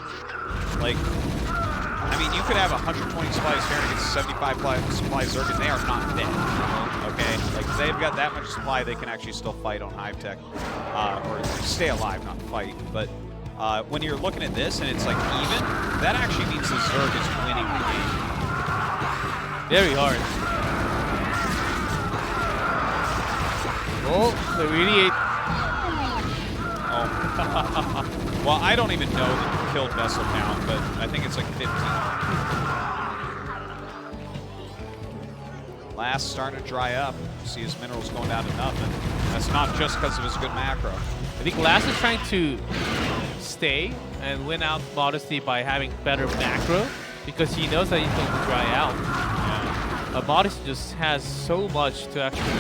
[SPEAKER 2] like... I mean, you could have 120 supplies here against 75 supply Zerg, and they are not dead. Okay? Like, they've got that much supply, they can actually still fight on Hive Tech. Or stay alive, not fight. But when you're looking at this and it's like even, that actually means the Zerg is winning the game.
[SPEAKER 1] Very hard. Oh, the irradiate.
[SPEAKER 2] Oh. Well, I don't even know the killed vessel count, but I think it's like 15. Last starting to dry up. See his minerals going down to nothing. That's not just because of his good macro.
[SPEAKER 1] I think Last is trying to stay and win out Modesty by having better macro because he knows that he's going to dry out.
[SPEAKER 2] Yeah.
[SPEAKER 1] Modesty just has so much to actually do.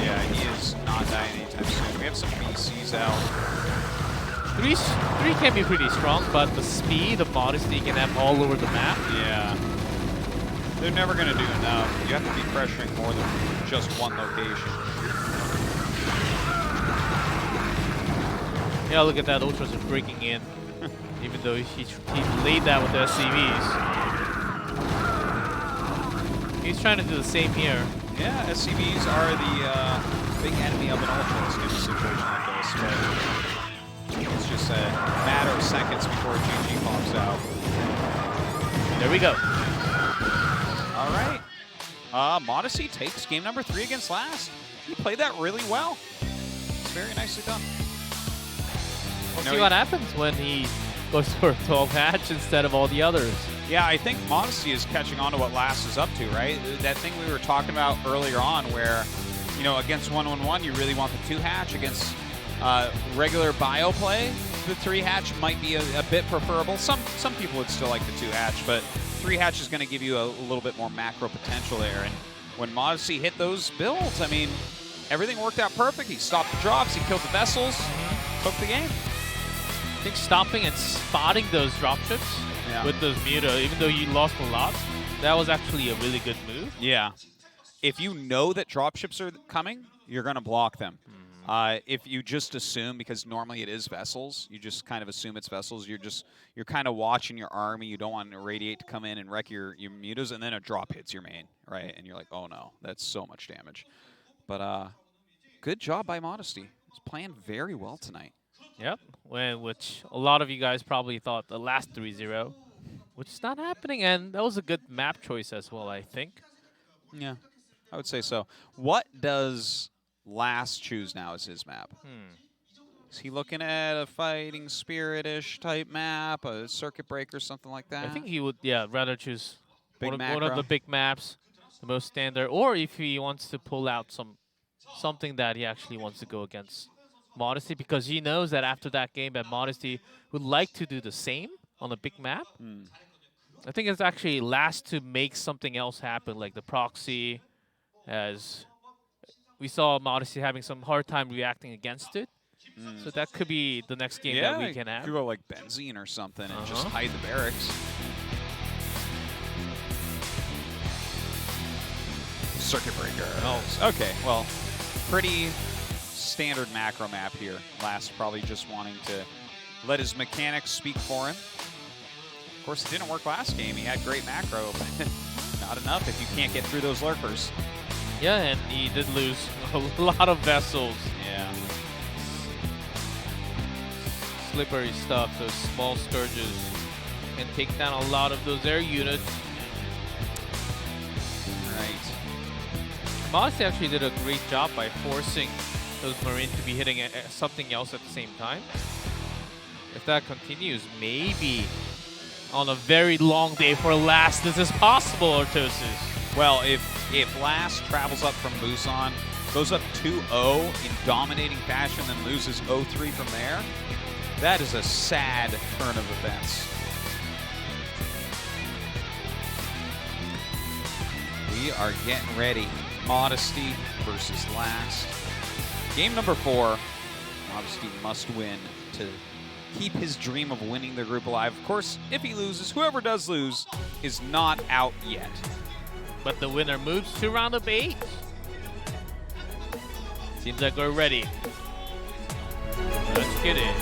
[SPEAKER 2] Yeah, he is not dying anytime soon. We have some BCs out.
[SPEAKER 1] 3 can be pretty strong, but the speed of Modesty can have all over the map.
[SPEAKER 2] Yeah. They're never going to do enough. You have to be pressuring more than just one location.
[SPEAKER 1] Yeah, look at that. Ultras are breaking in, even though he laid that with the SCVs. He's trying to do the same here.
[SPEAKER 2] Yeah, SCVs are the big enemy of an Ultra in a situation like this, but it's just a matter of seconds before GG pops out.
[SPEAKER 1] There we go.
[SPEAKER 2] All right. Modesty takes game number 3 against Last. He played that really well. It's very nicely done.
[SPEAKER 1] We'll see what happens when he goes for a 12 hatch instead of all the others.
[SPEAKER 2] Yeah, I think Modesty is catching on to what Last is up to, right? That thing we were talking about earlier on where, you know, against 1-1-1, you really want the 2 hatch. Against regular bio play, the 3 hatch might be a bit preferable. Some people would still like the 2 hatch, but 3 hatch is going to give you a little bit more macro potential there. And when Modesty hit those builds, I mean, everything worked out perfect. He stopped the drops, he killed the vessels, took the game.
[SPEAKER 1] I think stopping and spotting those dropships with those Muta, even though you lost a lot, that was actually a really good move.
[SPEAKER 2] Yeah. If you know that dropships are coming, you're going to block them. If you just assume, because normally it is vessels, you just kind of assume it's vessels, you're kind of watching your army, you don't want an irradiate to come in and wreck your mutas, and then a drop hits your main, right? And you're like, oh no, that's so much damage. But good job by Modesty. He's playing very well tonight.
[SPEAKER 1] Yep, which a lot of you guys probably thought the last 3-0, which is not happening, and that was a good map choice as well, I think.
[SPEAKER 2] Yeah, I would say so. What does Last choose now as his map? Is he looking at a Fighting Spirit-ish type map, a Circuit Breaker, something like that?
[SPEAKER 1] I think he would, yeah, rather choose one of the big maps, the most standard, or if he wants to pull out something that he actually wants to go against Modesty, because he knows that after that game that Modesty would like to do the same on a big map. I think it's actually Last to make something else happen, like the proxy, as we saw Modesty having some hard time reacting against it. So that could be the next game that we can have.
[SPEAKER 2] You go like Benzene or something and just hide the barracks. Circuit Breaker.
[SPEAKER 1] Oh.
[SPEAKER 2] Okay, well, pretty standard macro map here. Last probably just wanting to let his mechanics speak for him. Of course, it didn't work last game. He had great macro, but not enough if you can't get through those lurkers.
[SPEAKER 1] Yeah, and he did lose a lot of vessels.
[SPEAKER 2] Yeah.
[SPEAKER 1] Slippery stuff, those small scourges can take down a lot of those air units.
[SPEAKER 2] Right.
[SPEAKER 1] Modesty actually did a great job by forcing those Marines to be hitting something else at the same time. If that continues, maybe on a very long day for Last, this is possible, Ortosis.
[SPEAKER 2] Well, if Last travels up from Busan, goes up 2-0 in dominating fashion, then loses 0-3 from there, that is a sad turn of events. We are getting ready. Modesty versus Last. Game number 4. Modesty must win to keep his dream of winning the group alive. Of course, if he loses, whoever does lose is not out yet.
[SPEAKER 1] But the winner moves to round of 8. Seems like we're ready. Let's get it.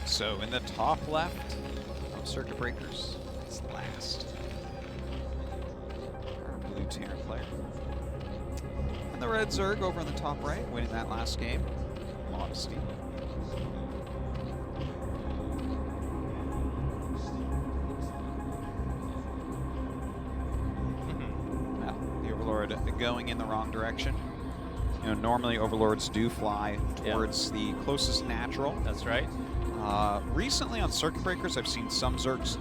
[SPEAKER 2] So in the top left of Circuit Breakers, it's Last. Our blue Terran player. And the red Zerg over in the top right, winning that last game. Modesty. Well, the Overlord going in the wrong direction. You know, normally Overlords do fly towards the closest natural.
[SPEAKER 1] That's right.
[SPEAKER 2] Recently on Circuit Breakers, I've seen some Zergs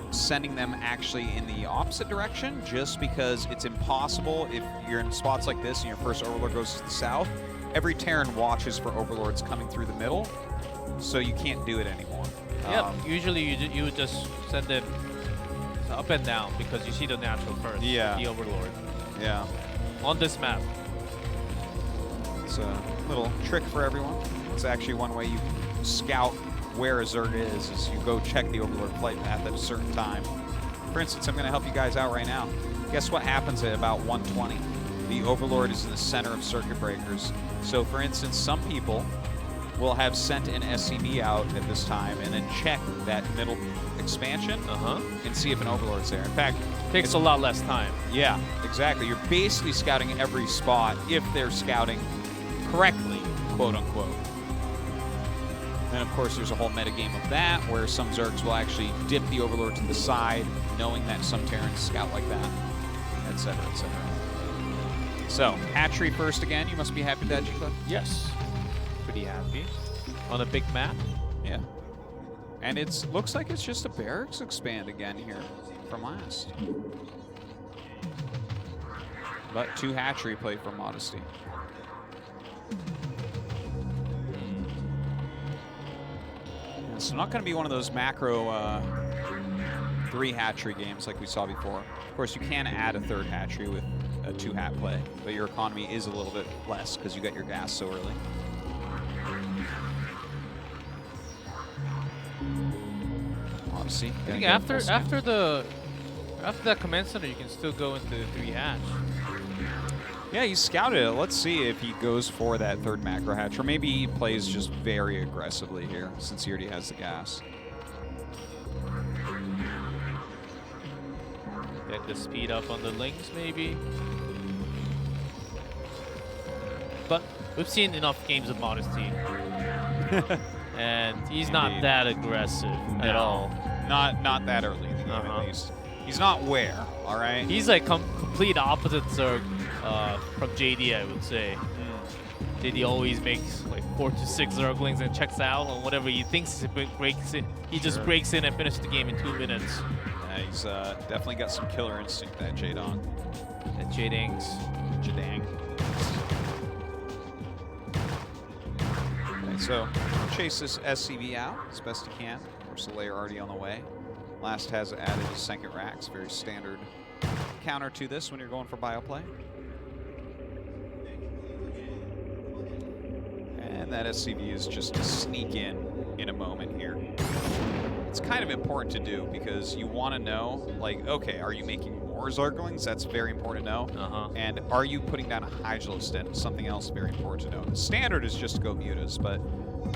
[SPEAKER 2] sending them actually in the opposite direction, just because it's impossible if you're in spots like this and your first Overlord goes to the south. Every Terran watches for Overlords coming through the middle, so you can't do it anymore.
[SPEAKER 1] Yep, usually you would just send it up and down because you see the natural first.
[SPEAKER 2] Yeah.
[SPEAKER 1] The Overlord.
[SPEAKER 2] Yeah.
[SPEAKER 1] On this map.
[SPEAKER 2] It's a little trick for everyone. It's actually one way you can scout where a Zerg is you go check the Overlord flight path at a certain time. For instance, I'm going to help you guys out right now. Guess what happens at about 1:20? The Overlord is in the center of Circuit Breakers. So for instance, some people will have sent an SCV out at this time and then check that middle expansion and see if an Overlord's there. In fact,
[SPEAKER 1] takes a lot less time.
[SPEAKER 2] Yeah, exactly. You're basically scouting every spot if they're scouting correctly, quote unquote. And of course, there's a whole metagame of that, where some Zergs will actually dip the Overlord to the side, knowing that some Terrans scout like that, etc., etc. So, hatchery first again. You must be happy with that, G-Club?
[SPEAKER 1] Yes. Pretty happy. On a big map.
[SPEAKER 2] Yeah. And it looks like it's just a barracks expand again here from Last. But 2 hatchery play for Modesty. It's not going to be one of those macro 3 hatchery games like we saw before. Of course, you can add a 3rd hatchery with a 2-hat play, but your economy is a little bit less because you got your gas so early. Odyssey.
[SPEAKER 1] I think after that command center, you can still go into the 3 hatch.
[SPEAKER 2] Yeah, he scouted it. Let's see if he goes for that 3rd macro hatch, or maybe he plays just very aggressively here since he already has the gas.
[SPEAKER 1] Get the speed up on the links, maybe. But we've seen enough games of Modesty. And he's not that aggressive at all.
[SPEAKER 2] Not that early in the game, at least. He's not where, all right?
[SPEAKER 1] He's like complete opposite Zerg from JD, I would say. JD always makes like 4 to 6 Zerglings and checks out on whatever he thinks breaks in. He just breaks in and finishes the game in 2 minutes.
[SPEAKER 2] Yeah, he's definitely got some killer instinct, that Jadong.
[SPEAKER 1] That Jadangs.
[SPEAKER 2] Jadang. Okay, so chase this SCV out as best he can. Of course, the layer already on the way. Last has added his second racks, very standard counter to this when you're going for bioplay. that SCV is just to sneak in a moment here. It's kind of important to do because you want to know, like, okay, are you making more Zerglings? That's very important to know. And are you putting down a Hydralisk Den? Something else very important to know. The standard is just to go Mutas, but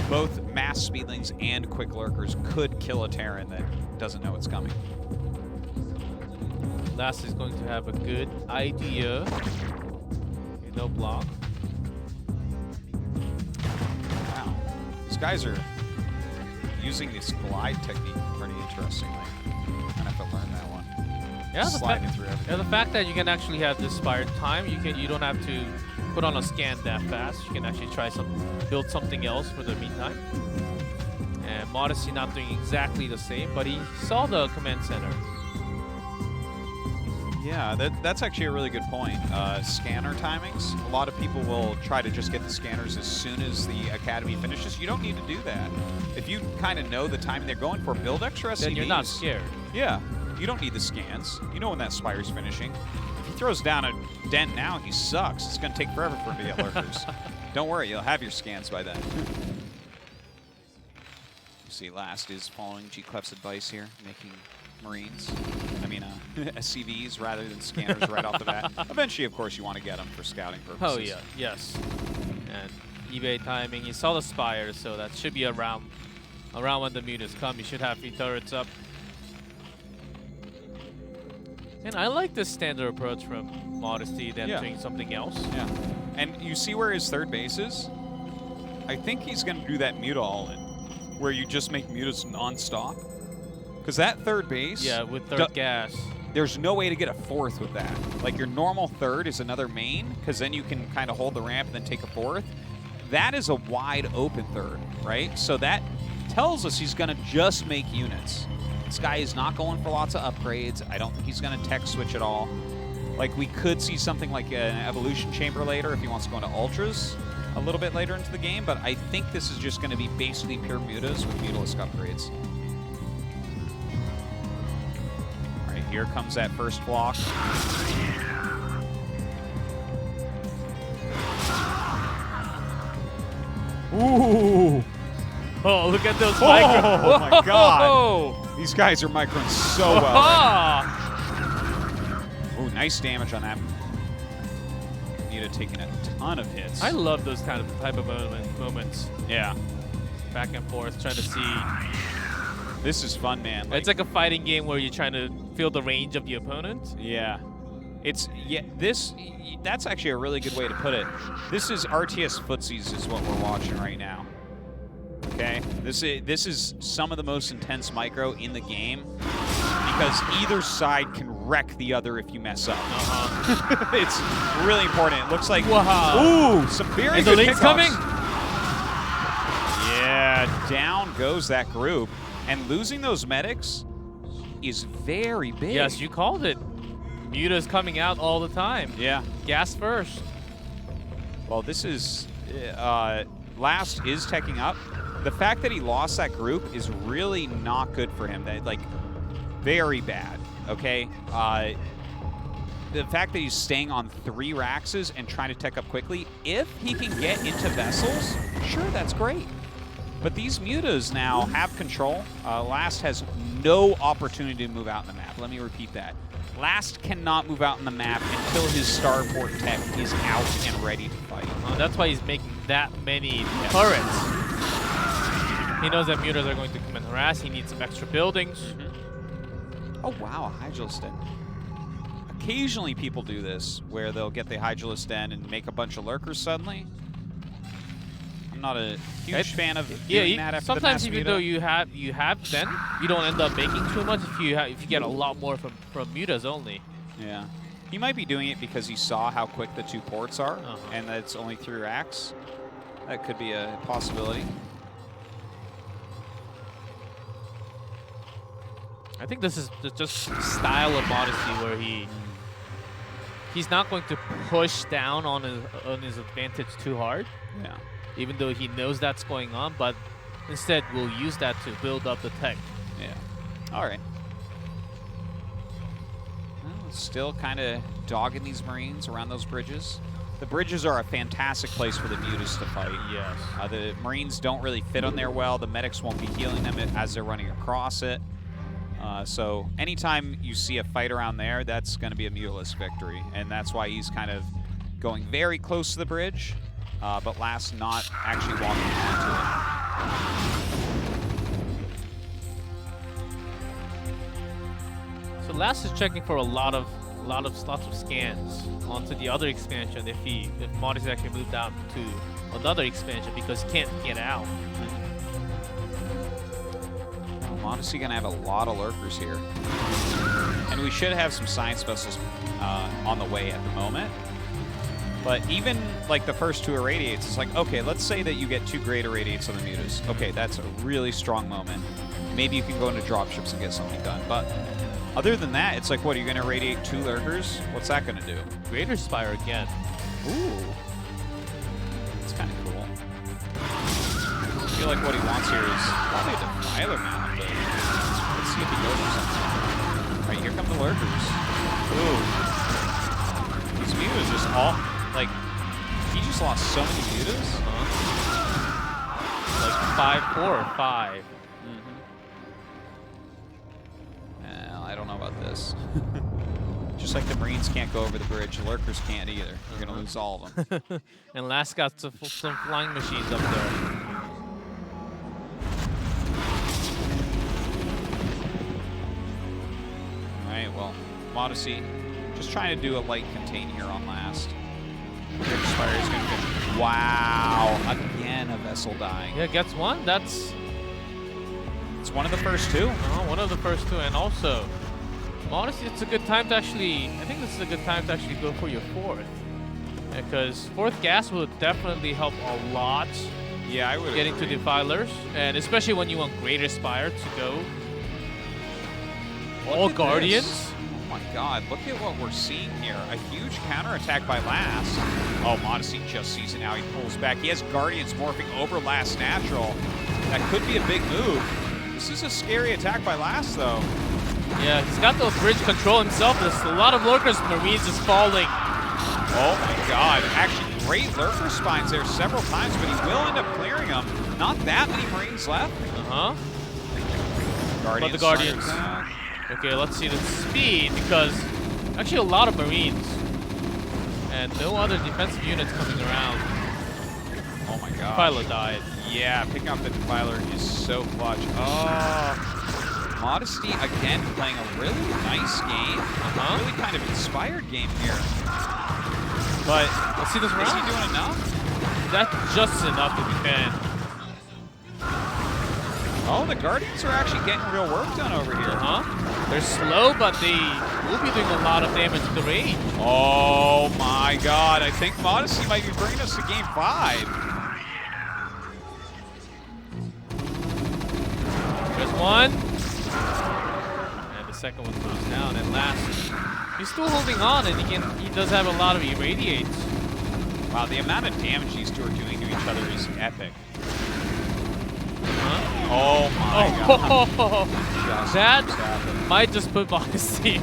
[SPEAKER 2] both Mass Speedlings and Quick Lurkers could kill a Terran that doesn't know it's coming.
[SPEAKER 1] Last is going to have a good idea. Okay, no block.
[SPEAKER 2] Wow. These guys are using this glide technique pretty interestingly. I'm gonna have to learn that one.
[SPEAKER 1] Yeah,
[SPEAKER 2] Sliding through everything.
[SPEAKER 1] Yeah, the fact that you can actually have this Spire time, you don't have to put on a scan that fast. You can actually try build something else for the meantime. And Modesty not doing exactly the same, but he saw the command center.
[SPEAKER 2] Yeah, that's actually a really good point. Scanner timings. A lot of people will try to just get the scanners as soon as the academy finishes. You don't need to do that. If you kind of know the timing they're going for, build extra SCVs.
[SPEAKER 1] Then you're not scared.
[SPEAKER 2] Yeah, you don't need the scans. You know when that Spire's finishing. If he throws down a dent now, he sucks. It's going to take forever for him to get lurkers. Don't worry, you'll have your scans by then. You see, Last is following G-Clef's advice here, making Marines. I mean, SCVs rather than scanners right off the bat. Eventually, of course, you want to get them for scouting purposes.
[SPEAKER 1] Oh yeah, yes. And eBay timing. You saw the Spire, so that should be around when the mutas come. You should have 3 turrets up. And I like this standard approach from Modesty than doing something else.
[SPEAKER 2] Yeah. And you see where his third base is? I think he's going to do that Muta all-in, where you just make Mutas non-stop. Because that third base...
[SPEAKER 1] Yeah, with third gas.
[SPEAKER 2] There's no way to get a fourth with that. Like, your normal third is another main, because then you can kind of hold the ramp and then take a fourth. That is a wide open third, right? So that tells us he's going to just make units. This guy is not going for lots of upgrades. I don't think he's going to tech switch at all. Like, we could see something like an Evolution Chamber later if he wants to go into Ultras a little bit later into the game, but I think this is just going to be basically pure Mutas with Mutalisk upgrades. Here comes that first block. Ooh!
[SPEAKER 1] Oh, look at those micro.
[SPEAKER 2] Oh my God! These guys are microing so well. Ooh, nice damage on that. Muta taking a ton of hits.
[SPEAKER 1] I love those type of moments.
[SPEAKER 2] Yeah.
[SPEAKER 1] Back and forth, trying to see.
[SPEAKER 2] This is fun, man.
[SPEAKER 1] It's like a fighting game where you're trying to feel the range of the opponent.
[SPEAKER 2] Yeah. That's actually a really good way to put it. This is RTS footsies is what we're watching right now. Okay? This is some of the most intense micro in the game because either side can wreck the other if you mess up. It's really important. It looks like ooh, some very good
[SPEAKER 1] links coming.
[SPEAKER 2] Yeah, down goes that group. And losing those medics is very big.
[SPEAKER 1] Yes, you called it. Muta's coming out all the time.
[SPEAKER 2] Yeah.
[SPEAKER 1] Gas first.
[SPEAKER 2] Well, this is... Last is teching up. The fact that he lost that group is really not good for him. That, like, very bad, okay? The fact that he's staying on 3 Raxes and trying to tech up quickly, if he can get into vessels, sure, that's great. But these Mutas now have control. Last has no opportunity to move out in the map. Let me repeat that. Last cannot move out in the map until his starport tech is out and ready to fight.
[SPEAKER 1] That's why he's making that many turrets. He knows that Mutas are going to come and harass. He needs some extra buildings.
[SPEAKER 2] Oh, wow, a Hydralisk Den. Occasionally people do this, where they'll get the Hydralisk Den and make a bunch of lurkers suddenly. I'm not a huge fan of doing that after
[SPEAKER 1] sometimes
[SPEAKER 2] the
[SPEAKER 1] even though you have then you don't end up making too much if you get a lot more from mutas only.
[SPEAKER 2] Yeah, he might be doing it because he saw how quick the 2 ports are, and that it's only 3 racks. That could be a possibility.
[SPEAKER 1] I think this is just style of Modesty where he's not going to push down on his advantage too hard.
[SPEAKER 2] Yeah.
[SPEAKER 1] Even though he knows that's going on, but instead we'll use that to build up the tech.
[SPEAKER 2] Yeah. All right. Well, still kind of dogging these Marines around those bridges. the bridges are a fantastic place for the mutas to fight.
[SPEAKER 1] Yes.
[SPEAKER 2] The Marines don't really fit on there well. The medics won't be healing them as they're running across it. So anytime you see a fight around there, that's going to be a mutalist victory. And that's why he's kind of going very close to the bridge, but last not actually walking onto it.
[SPEAKER 1] So last is checking for a lot of slots of scans onto the other expansion if Modesty actually moved out to another expansion because he can't get out.
[SPEAKER 2] Modesty gonna have a lot of lurkers here, and we should have some science vessels on the way at the moment. But even like the first 2 irradiates, it's like, okay, let's say that you get 2 great irradiates on the mutas. Okay, that's a really strong moment. Maybe you can go into dropships and get something done. But other than that, it's like, what, are you gonna irradiate 2 lurkers? What's that gonna do?
[SPEAKER 1] Greater Spire again.
[SPEAKER 2] Ooh, it's kind of cool. I feel like what he wants here is probably a defiler mount. But let's see if he goes for something. All right, here come the lurkers. Ooh, these mutas just all like he just lost so many mutas.
[SPEAKER 1] Like 5, 4, or 5.
[SPEAKER 2] Well, I don't know about this. Just like the Marines can't go over the bridge, the lurkers can't either. You're gonna lose all of them.
[SPEAKER 1] And last got some flying machines up there.
[SPEAKER 2] Alright, well, Modesty just trying to do a light contain here on last. Spire is gonna go. Wow, again a vessel dying.
[SPEAKER 1] Yeah, gets one. It's
[SPEAKER 2] one of the first 2.
[SPEAKER 1] one of the first 2, and also Modesty. It's a good time to actually. I think this is a good time to actually go for your 4th, because 4th gas will definitely help a lot.
[SPEAKER 2] Yeah, I would
[SPEAKER 1] getting
[SPEAKER 2] agree.
[SPEAKER 1] to defilers, and especially when you want Greater Spire to go. All Guardians.
[SPEAKER 2] This. Oh my God! Look at what we're seeing here. A huge counterattack by Last. Oh, Modesty just sees it now. He pulls back. He has Guardians morphing over Last Natural. That could be a big move. This is a scary attack by Last, though.
[SPEAKER 1] Yeah, he's got those bridge control himself. There's a lot of lurkers. Marines is falling.
[SPEAKER 2] Oh my God! Actually, great lurker spines there several times, but he will end up clearing them. Not that many Marines left.
[SPEAKER 1] But the Guardians. Okay, let's see the speed, because actually a lot of Marines and no other defensive units coming around.
[SPEAKER 2] Oh my God.
[SPEAKER 1] Defiler died.
[SPEAKER 2] Yeah, picking up the Defiler is so clutch. Oh, Modesty again playing a really nice game. Really kind of inspired game here. But
[SPEAKER 1] let's see this round.
[SPEAKER 2] Is he doing enough?
[SPEAKER 1] That's just enough to defend.
[SPEAKER 2] Oh, the Guardians are actually getting real work done over here.
[SPEAKER 1] They're slow, but they will be doing a lot of damage to the range.
[SPEAKER 2] Oh my God, I think Modesty might be bringing us to game 5.
[SPEAKER 1] There's one. And the second one goes down, and Last, he's still holding on, and he does have a lot of irradiates.
[SPEAKER 2] Wow, the amount of damage these 2 are doing to each other is epic. Oh my God.
[SPEAKER 1] That might just put Modesty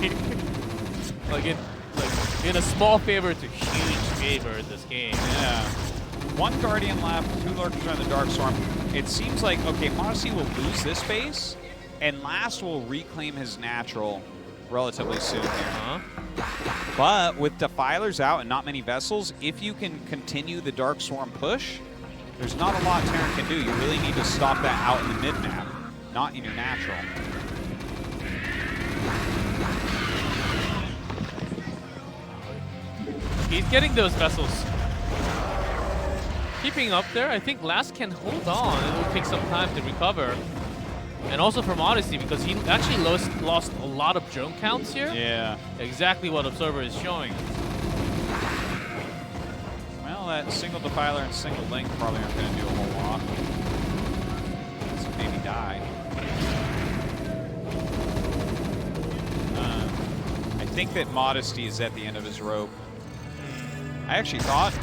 [SPEAKER 1] in a small favor to huge favor in this game.
[SPEAKER 2] Yeah. 1 Guardian left, 2 lurkers on the Dark Storm. It seems like, okay, Modesty will lose this base, and Last will reclaim his natural relatively soon here. But with Defilers out and not many vessels, if you can continue the Dark Swarm push, there's not a lot Terran can do. You really need to stop that out in the mid-map, not in your natural.
[SPEAKER 1] He's getting those vessels. Keeping up there, I think Last can hold on. It will take some time to recover. And also for Modesty, because he actually lost a lot of drone counts here.
[SPEAKER 2] Yeah.
[SPEAKER 1] Exactly what Observer is showing.
[SPEAKER 2] Well, that single Defiler and single Link probably aren't going to do a whole lot. So maybe die. I think that Modesty is at the end of his rope. I actually thought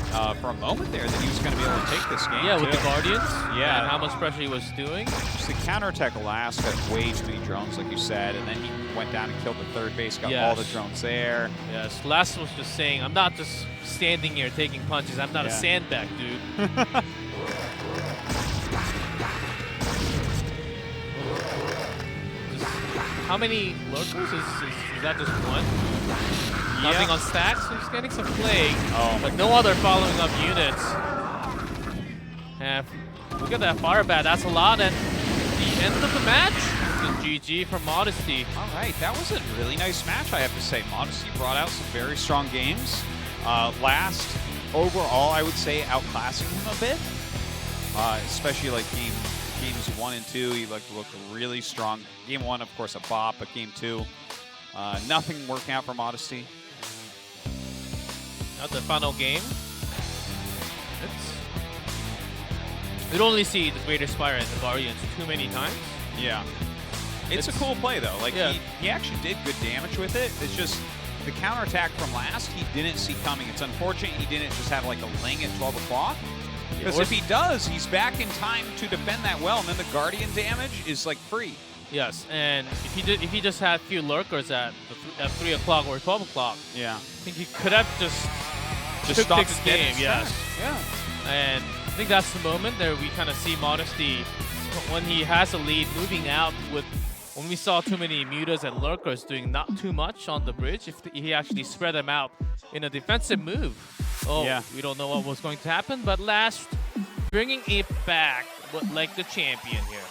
[SPEAKER 2] for a moment there that he was going to be able to take this game.
[SPEAKER 1] Yeah, with
[SPEAKER 2] too.
[SPEAKER 1] the Guardians.
[SPEAKER 2] Yeah.
[SPEAKER 1] And how much pressure he was doing.
[SPEAKER 2] Just the counterattack last got way too many drones, like you said, and then he went down and killed the third base, got all the
[SPEAKER 1] Yes.
[SPEAKER 2] drones there.
[SPEAKER 1] Yes, Last was just saying, I'm not just standing here taking punches. I'm not a
[SPEAKER 2] Yeah.
[SPEAKER 1] sandbag, dude. How many lurkers? Is that just one? Nothing on stacks? He's getting some plague, but no other following up units. And look at that fire bat, that's a lot. And the end of the match, the GG from Modesty.
[SPEAKER 2] All right, that was a really nice match, I have to say. Modesty brought out some very strong games. Last, overall, I would say outclassing him a bit, especially like games 1 and 2. He looked really strong. Game 1, of course, a bop, but game 2, nothing working out for Modesty.
[SPEAKER 1] Not the final game. We'd only see the Greater Spire and the Guardians too many times.
[SPEAKER 2] Yeah. It's a cool play, though. Like,
[SPEAKER 1] yeah.
[SPEAKER 2] he actually did good damage with it. It's just the counterattack from last, he didn't see coming. It's unfortunate he didn't just have, like, a ling at 12 o'clock. Because if he does, he's back in time to defend that well, and then the Guardian damage is, like, free.
[SPEAKER 1] Yes, and if he just had a few lurkers at 3 o'clock or 12 o'clock,
[SPEAKER 2] Yeah.
[SPEAKER 1] I think he could have just
[SPEAKER 2] Just stop
[SPEAKER 1] this
[SPEAKER 2] the
[SPEAKER 1] game. Yes.
[SPEAKER 2] Yeah.
[SPEAKER 1] And I think that's the moment there we kind of see Modesty when he has a lead moving out with. When we saw too many mutas and lurkers doing not too much on the bridge, if he actually spread them out in a defensive move. Oh,
[SPEAKER 2] Yeah.
[SPEAKER 1] we don't know what was going to happen, but Last bringing it back like the champion here.